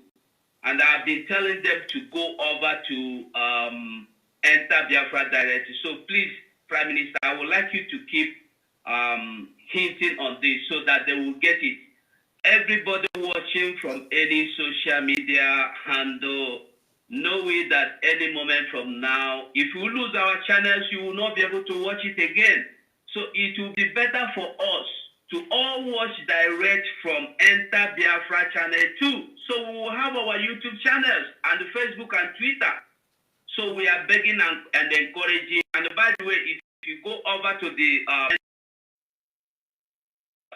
And I've been telling them to go over to enter Biafra directly. So please, Prime Minister, I would like you to keep hinting on this so that they will get it. Everybody watching from any social media handle, knowing that any moment from now, if you lose our channels, you will not be able to watch it again. So it will be better for us to all watch direct from Enter Biafra channel 2. So we will have our YouTube channels and Facebook and Twitter. So we are begging and encouraging. And by the way, if you go over to the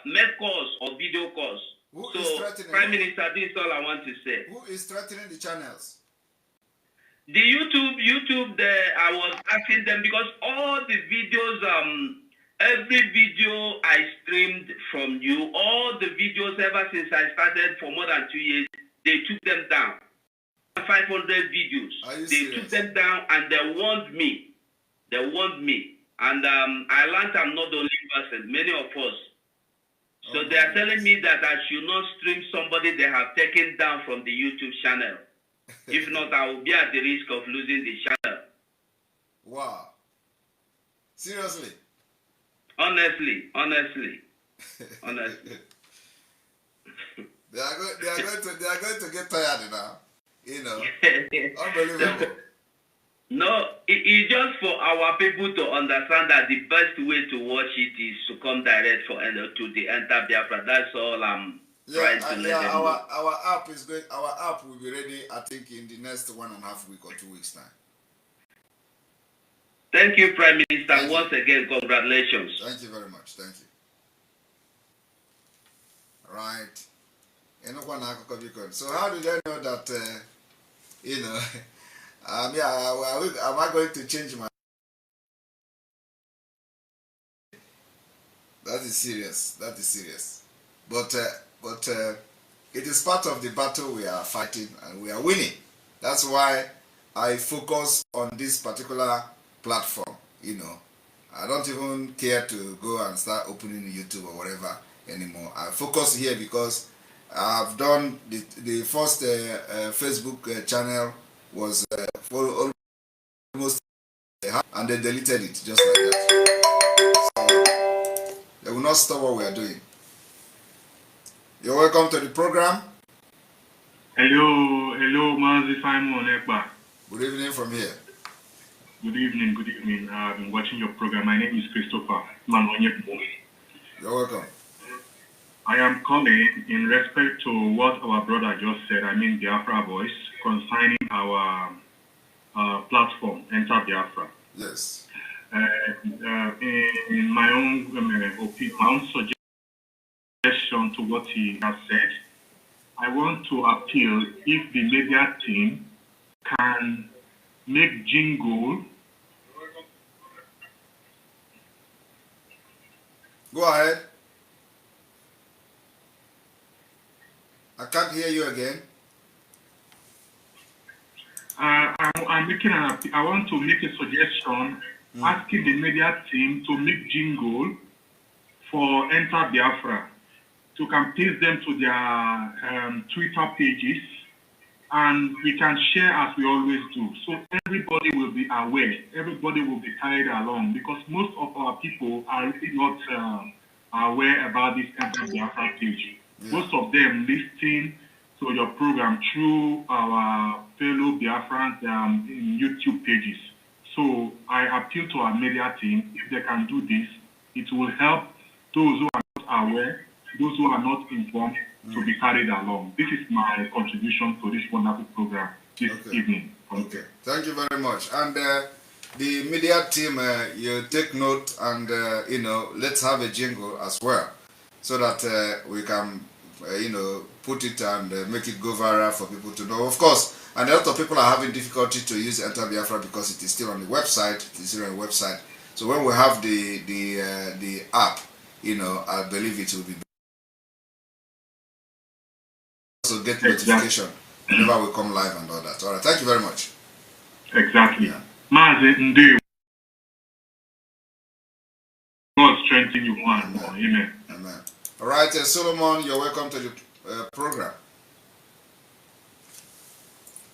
make calls or video calls. So Prime Minister, this is all I want to say. Who is threatening the channels? The YouTube, I was asking them because all the videos, every video I streamed from you, all the videos ever since I started for more than 2 years, they took them down. 500 videos. They took them down and they warned me. And I learned I'm not the only person, many of us. So they are telling me that I should not stream somebody they have taken down from the YouTube channel. If not, I will be at the risk of losing the channel. Wow. Seriously? Honestly. They are going to get tired now. Unbelievable. No, it's just for our people to understand that the best way to watch it is to come direct to the Enter Biafra. That's all I'm trying to let them know. Our app is going. Our app will be ready, I think, in the next 1.5 weeks or 2 weeks time. Thank you, Prime Minister. Once again, congratulations. Thank you very much. Thank you. All right. So how did I know that? Am I going to change my? That is serious. But it is part of the battle we are fighting, and we are winning. That's why I focus on this particular platform. I don't even care to go and start opening YouTube or whatever anymore. I focus here because I've done the first Facebook channel was for almost and they deleted it just like that. So they will not stop what we are doing. You're welcome to the program. Hello, Mazi Simon Ekpa. Good evening from here. Good evening, good evening. I've been watching your program. My name is Christopher. You're welcome. I am calling in respect to what our brother just said, I mean Biafra voice, concerning our platform, Enter Biafra. Yes. In my own opinion, my own suggestion to what he has said, I want to appeal if the media team can make jingle. Go ahead. I can't hear you again. I'm making I want to make a suggestion, asking the media team to make jingle for Enter Biafra, to can paste them to their Twitter pages, and we can share as we always do. So everybody will be aware, everybody will be carried along, because most of our people are really not aware about this Enter Biafra page. Yeah. Most of them listen to your program through our fellow Biafrans in YouTube pages. So I appeal to our media team, if they can do this, it will help those who are not aware, those who are not informed, to be carried along. This is my contribution to this wonderful program this evening. Okay, thank you very much. And the media team, you take note, and you know, let's have a jingle as well, so that we can put it and make it go viral for people to know. Of course, and a lot of people are having difficulty to use Enter Biafra because it is still on the website. It is still on the website. So when we have the app, I believe it will be also get notification whenever we come live and all that. All right, thank you very much. Exactly. Yeah. God strengthen you more and more. Amen. Amen. All right, Solomon, you're welcome to the program.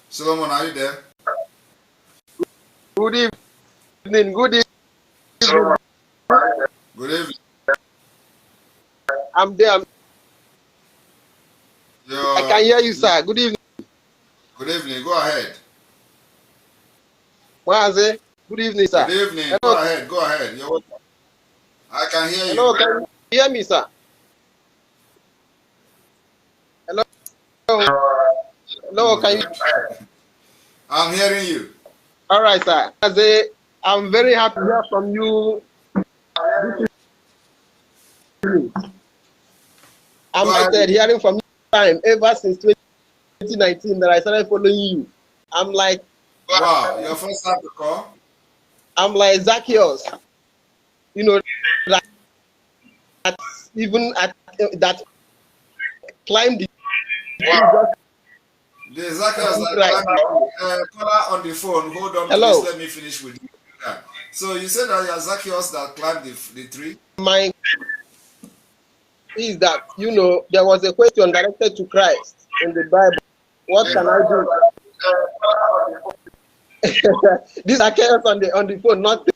Solomon, are you there? Good evening. Good evening. Good evening. I'm there. I can hear you, sir. Good evening. Good evening. Go ahead. Good evening, sir. Good evening. Hello. Go ahead. Go ahead. You're welcome. I can hear Hello, you. can you hear me, sir? Hello. Hello, can you? I'm hearing you. All right, sir. I'm very happy to hear from you. I'm like hearing from you time ever since 2019 that I started following you. I'm like, wow, your first time to call? I'm like Zacchaeus. That even at that climbed the. Wow. The Zacchaeus caller on the phone. Hold on, hello. Please let me finish with you. Yeah. So you said that you're Zacchaeus that climbed the tree? My is that there was a question directed to Christ in the Bible. What can I do? These are chaos on the phone, not the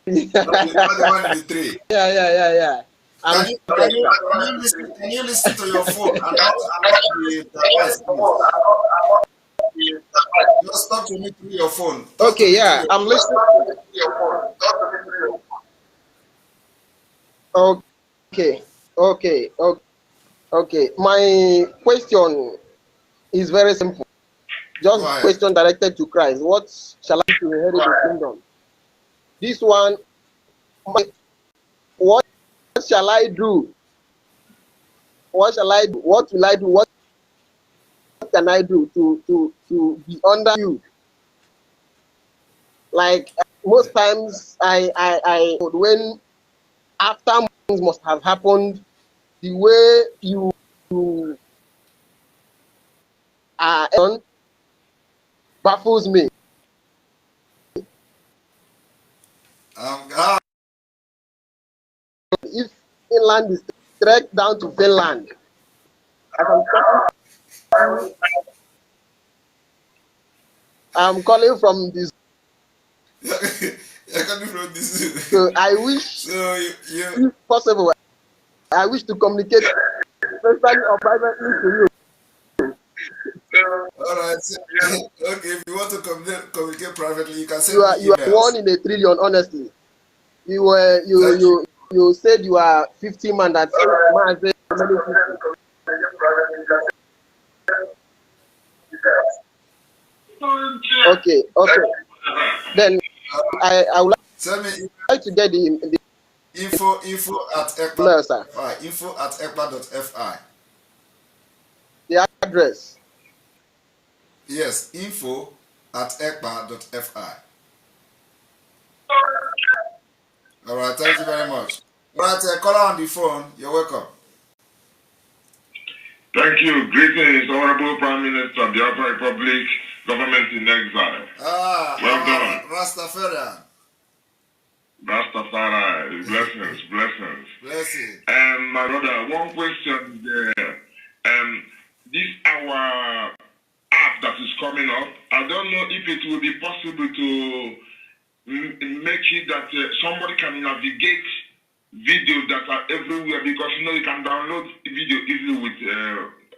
one in the tree. Yeah. Can you listen to your phone and not the device, please? Just talk to me through your phone. Okay, yeah, I'm listening. Okay. My question is very simple. Just a question directed to Christ. What shall I do to inherit the kingdom? This one, what shall I do? What shall I do? What will I do? What can I do to be under you? Like most times, I when after things must have happened, the way you are on baffles me. If Finland is direct down to Finland, I'm calling from this. You're coming from this. So I wish, if possible, I wish to communicate personally or privately to you. All right. Okay, if you want to communicate privately, you can send You are 1 in a trillion, honestly. You said you are 50 man that man said many people. Okay. Then I would like to get the info at Ekpa. Info at Ekpa.fi. The address. Yes, info at Ekpa.fi. All right, thank you very much. Right, caller on the phone, you're welcome. Thank you. Greetings, Honorable Prime Minister of the Biafra Republic, government in exile. Well done. Rastafarian. Rastafari, blessings. Blessings. My brother, one question there. This our app that is coming up, I don't know if it will be possible to make it that somebody can navigate videos that are everywhere, because you can download video easily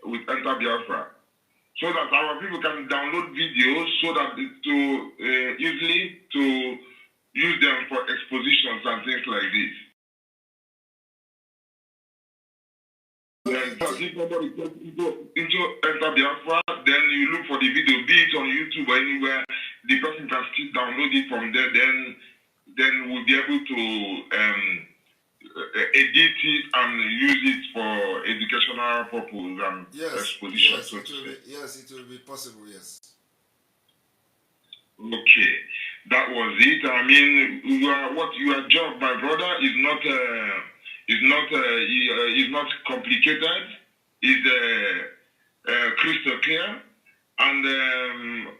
with Enter Biafra, so that our people can download videos so that to easily to use them for expositions and things like this. If nobody gets into Enter Biafra, then you look for the video, be it on YouTube or anywhere, the person can still download it from there, then we'll be able to edit it and use it for educational purpose and exposition. Yes, it will be possible, yes. Okay, that was it. I mean, your job, my brother, is not complicated. It's crystal clear. And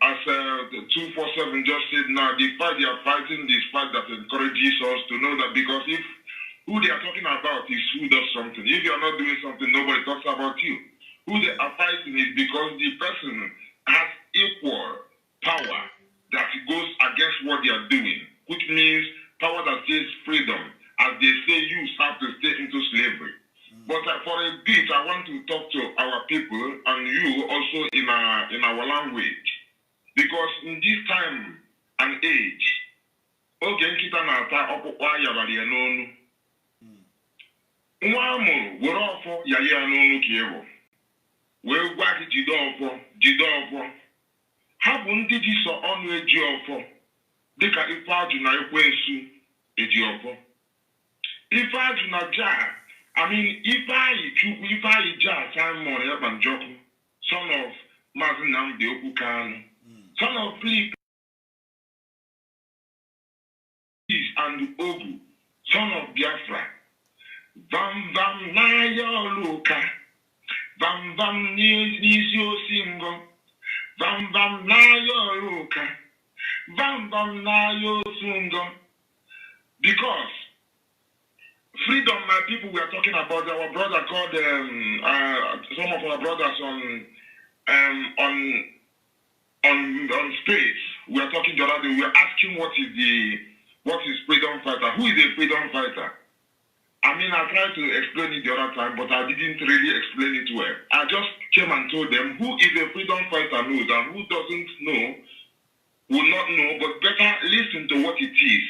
as the 247 just said now, the fight they are fighting is fight that encourages us to know that, because if who they are talking about is who does something. If you are not doing something, nobody talks about you. Who they are fighting is because the person has equal power that goes against what they are doing, which means power that says freedom. As they say, you have to stay into slavery. But for a bit, I want to talk to our people and you also in our language, because in this time and age, oge nkịta na-ata ọkpụkpụ ayabara ya n'onu. Nwa amụrụ were ọfọ yali ya n'onu ka ịbụ. Wee gwa gị jide ọfọ. Ha bụ ndị ji sọ ọnụ eji ọfọ, dịka ife ajụ na ekwensu eji ọfọ. Ife ajụ na jaa, Ifeanyi Chukwu, Ifeanyi Jah Simon Ekpa, son of Mazi Nnamdi Okwu, son of Philip and Ogu, son of Biafra. Vam vam na yo luka, vam vam n'isi osingo, vam vam na yo luka, vam vam na yo sungo. Because freedom, my people, we are talking about our brother called some of our brothers on space. We are talking the other day. We are asking what is freedom fighter? Who is a freedom fighter? I tried to explain it the other time, but I didn't really explain it well. I just came and told them who is a freedom fighter knows, and who doesn't know will not know, but better listen to what it is.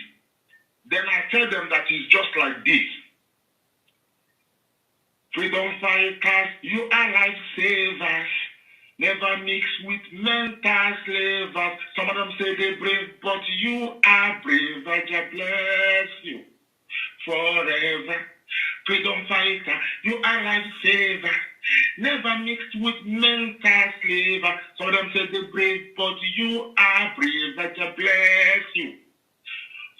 Then I tell them that it's just like this. Freedom fighters, you are lifesavers. Never mix with mental slavers. Some of them say they're brave, but you are brave. I just bless you forever. Freedom fighter, you are lifesavers. Never mixed with mental slavers. Some of them say they're brave, but you are brave. I just bless you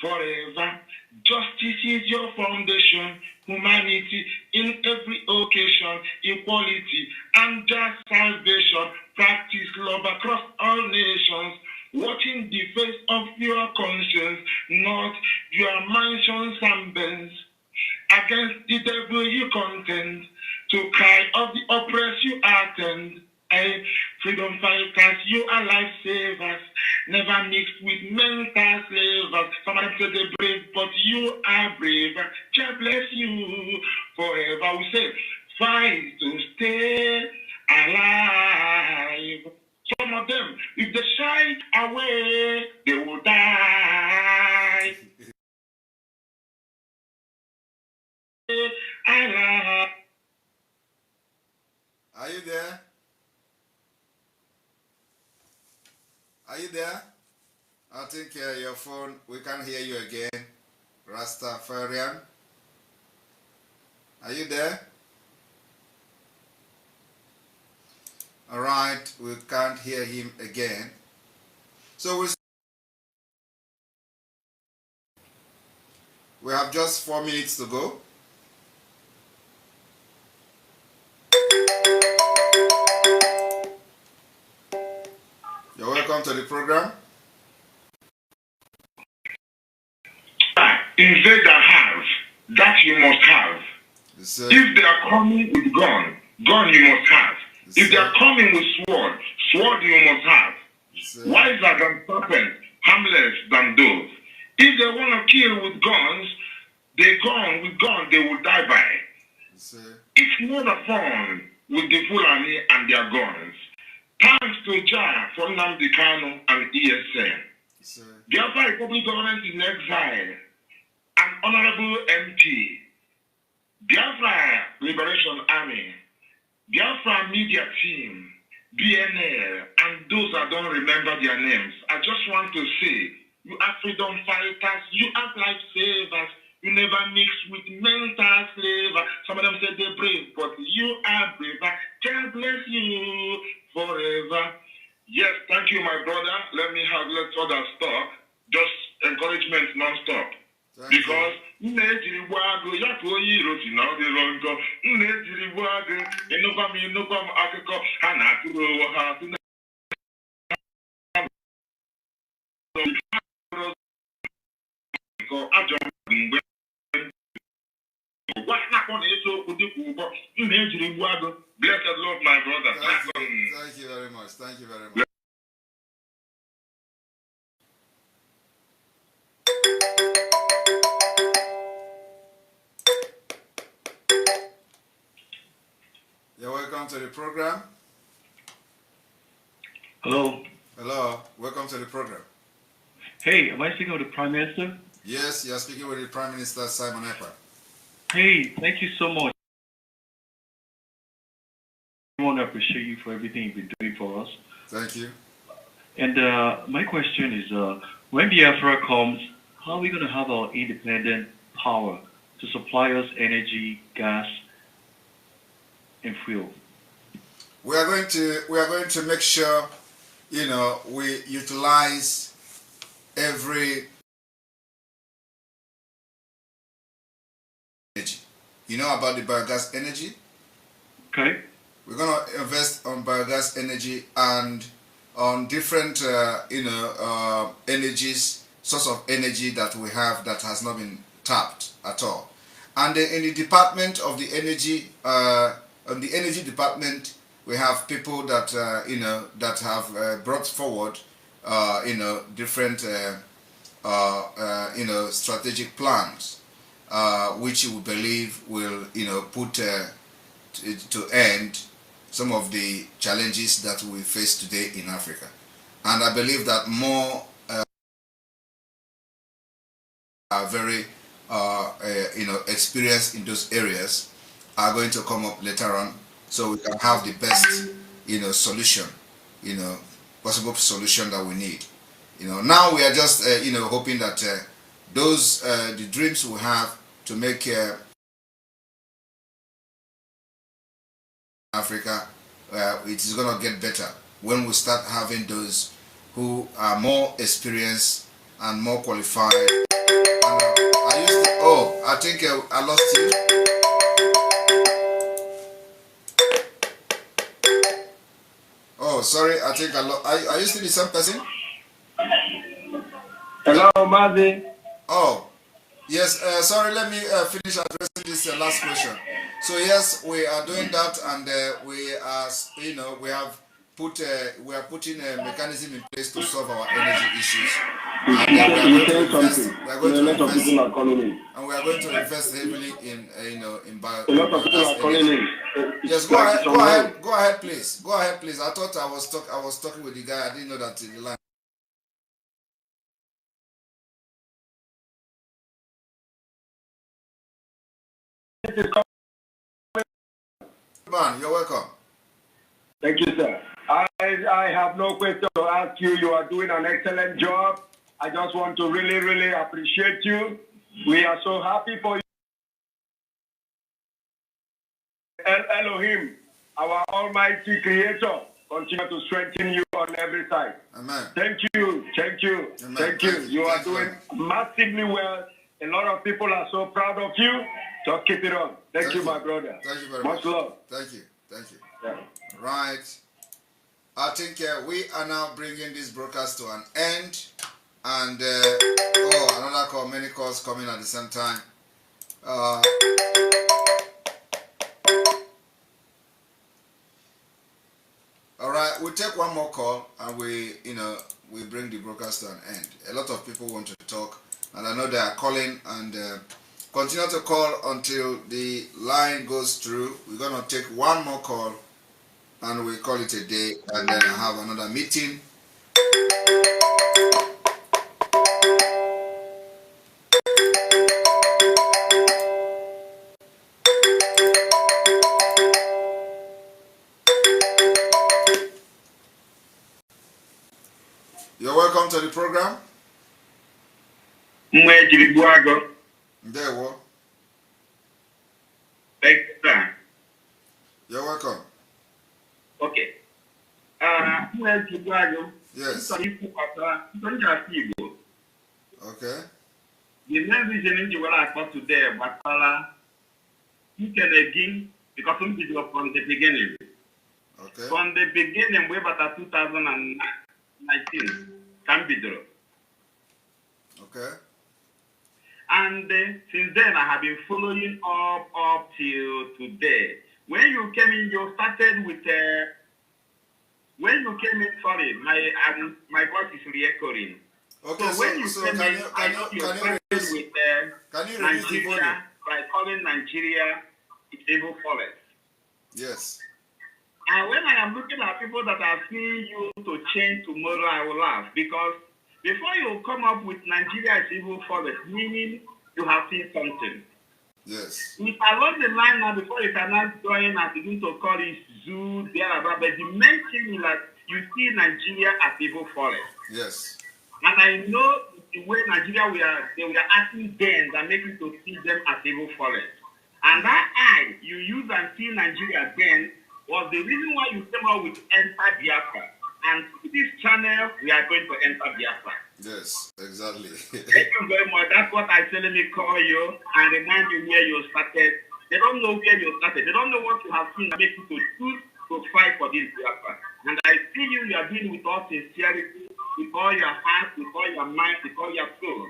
forever. Justice is your foundation, humanity in every occasion, equality and just salvation. Practice love across all nations, watching the face of your conscience, not your mansions and bends. Against the devil you contend, to cry of the oppressed you attend. Hey, freedom fighters, you are lifesavers. Never mixed with mental slavers. Some of them say they're brave, but you are brave. God bless you forever. We say, fight to stay alive. Some of them, you there? Are you there? I think your phone, we can't hear you again. Rastafarian. Are you there? All right, we can't hear him again. So we have just 4 minutes to go. You're welcome to the program. Invader have, that you must have. If they are coming with gun you must have. If they are coming with sword you must have. Wiser than serpent, harmless than doves. If they want to kill with guns, they will die by. It's never fun with the Fulani and their guns. Thanks to Jah for Nnamdi Kanu and ESN. Biafra Republic government in exile, an honorable MP, Biafra Liberation Army, Biafra Media Team, BNL, and those that don't remember their names. I just want to say, you are freedom fighters, you are lifesavers, you never mix with mental slaves. Some of them say they're brave, but you are braver. God bless you forever. Yes, thank you, my brother. Let others stop. Just encouragement non-stop. Because blessed Lord, my brother. Thank you very much. Thank you very much. You're welcome to the program. Hello. Hello. Welcome to the program. Hey, am I speaking with the Prime Minister? Yes, you're speaking with the Prime Minister, Simon Ekpa. Hey, thank you so much. I want to appreciate you for everything you've been doing for us. Thank you. And my question is, when Biafra comes, how are we going to have our independent power to supply us energy, gas, and fuel? We are going to make sure, we utilize every energy. You know about the biogas energy? Okay. We're going to invest on biogas energy and on different, energies, source of energy that we have that has not been tapped at all. And in the department of the energy, on the energy department, we have people that that have brought forward different strategic plans, which we believe will put to end some of the challenges that we face today in Africa. And I believe that more are very experienced in those areas are going to come up later on, so we can have the best solution, possible solution that we need. Now we are just hoping that those the dreams we have to make Africa, it is going to get better when we start having those who are more experienced and more qualified. I think I lost you. Oh, sorry, I think I lost. Are you still the same person? Hello, Mazi. Oh, yes. Sorry, let me finish addressing this last question. So yes, we are doing that, and we are, we are putting a mechanism in place to solve our energy issues. And we are going to invest. We are going to invest, and we are going to invest heavily in in biogas energy. Yes, go ahead, go ahead, please. Go ahead, please. I thought I was talking with the guy. I didn't know that the line. Man, you're welcome. Thank you, sir. I have no question to ask you. You are doing an excellent job. I just want to really, really appreciate you. We are so happy for you. Elohim, our almighty creator, continue to strengthen you on every side. Amen. Thank you. Thank you. Amen. Thank you. You are doing massively well. A lot of people are so proud of you. Just keep it on. Thank you, my brother. Thank you very much. Much love. Thank you. Thank you. Yeah. Right. I think we are now bringing this broadcast to an end. And, another call, many calls coming at the same time. All right, we'll take one more call and we bring the broadcast to an end. A lot of people want to talk and I know they are calling and continue to call until the line goes through. We're going to take one more call and we call it a day and then I have another meeting. You're welcome to the program. There you Thank you, sir. You're welcome. Okay. Yes. Okay. The main reason you I got today, but you can again because some people from the beginning. Okay. From the beginning, way back 2019, can be drawn. Okay. And since then, I have been following up till today. When you came in, you started with when you came in. Sorry, my voice is re-echoing. Okay, so when you came in, I know you started with Nigeria by calling Nigeria its evil forest. Yes. And when I am looking at people that are seeing you to change tomorrow, I will laugh because before you come up with Nigeria as evil forest, meaning you have seen something. Yes. If along the line now, before you cannot join and begin to call it zoo, there, but the main thing is that you see Nigeria as evil forest. Yes. And I know the way Nigeria they were acting then that make you to see them as evil forest. And that eye you use and see Nigeria then was the reason why you came out with Enter Biafra. And through this channel, we are going to enter Biafra. Yes, exactly. Thank you very much. That's what I said. Let me call you and remind you where you started. They don't know where you started. They don't know what you have seen that makes you to choose to fight for this Biafra. And I see you are doing with all sincerity, with all your heart, with all your mind, with all your soul.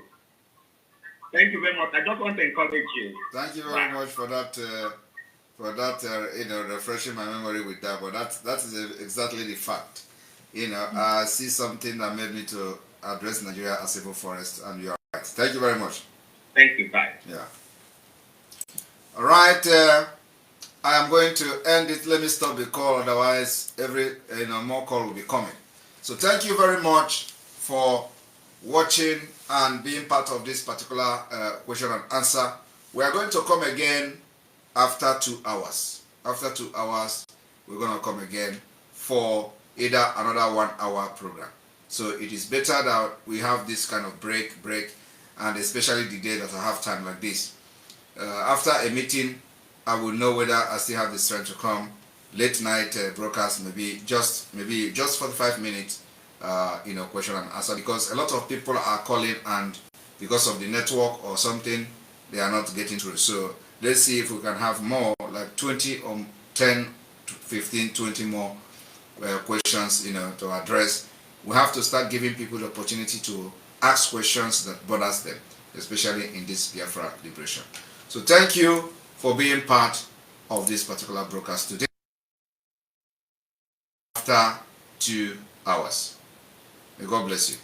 Thank you very much. I just want to encourage you. Thank you very much for that. Refreshing my memory with that. But that is exactly the fact. I see something that made me to address Nigeria as evil forest, and you are right. Thank you very much. Thank you. Bye. Yeah. All right. I am going to end it. Let me stop the call. Otherwise, more call will be coming. So thank you very much for watching and being part of this particular question and answer. We are going to come again after 2 hours. After 2 hours, we're going to come again for either another 1 hour program. So it is better that we have this kind of break, and especially the day that I have time like this. After a meeting, I will know whether I still have the strength to come. Late night broadcast, maybe just 45 minutes, question and answer, because a lot of people are calling and because of the network or something, they are not getting through. So let's see if we can have more, like 20 or 10, 15, 20 more questions, to address. We have to start giving people the opportunity to ask questions that bothers them, especially in this Biafra liberation. So thank you for being part of this particular broadcast today. After 2 hours. May God bless you.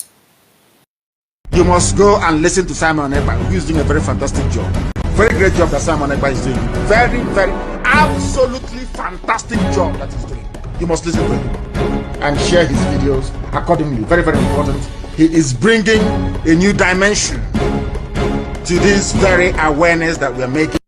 You must go and listen to Simon Ekpa, who is doing a very fantastic job. Very great job that Simon Ekpa is doing. Very, very, absolutely fantastic job that he's doing. You must listen to him and share his videos accordingly. Very, very important. He is bringing a new dimension to this very awareness that we are making.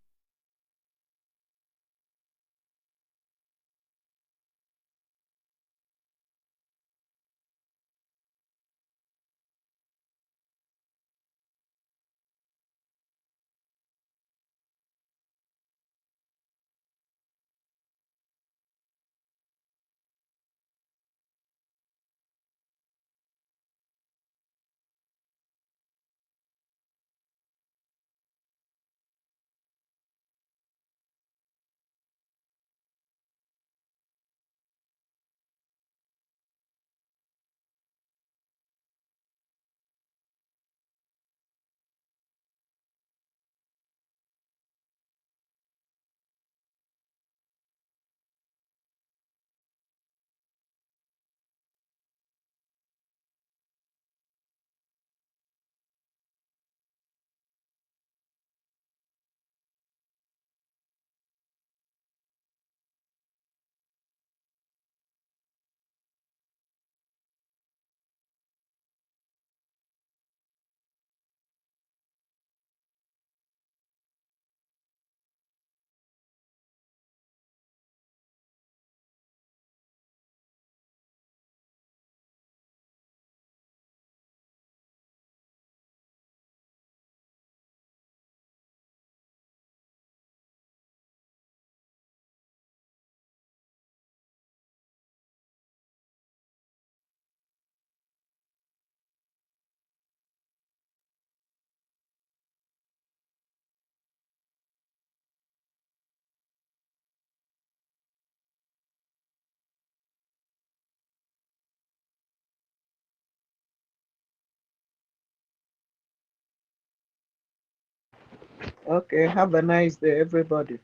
Okay, have a nice day, everybody.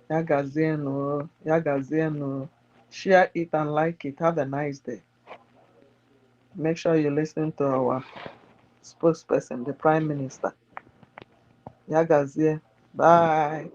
Yagazieno, Yagazieno. Share it and like it. Have a nice day. Make sure you listen to our spokesperson, the Prime Minister. Yagazie. Bye.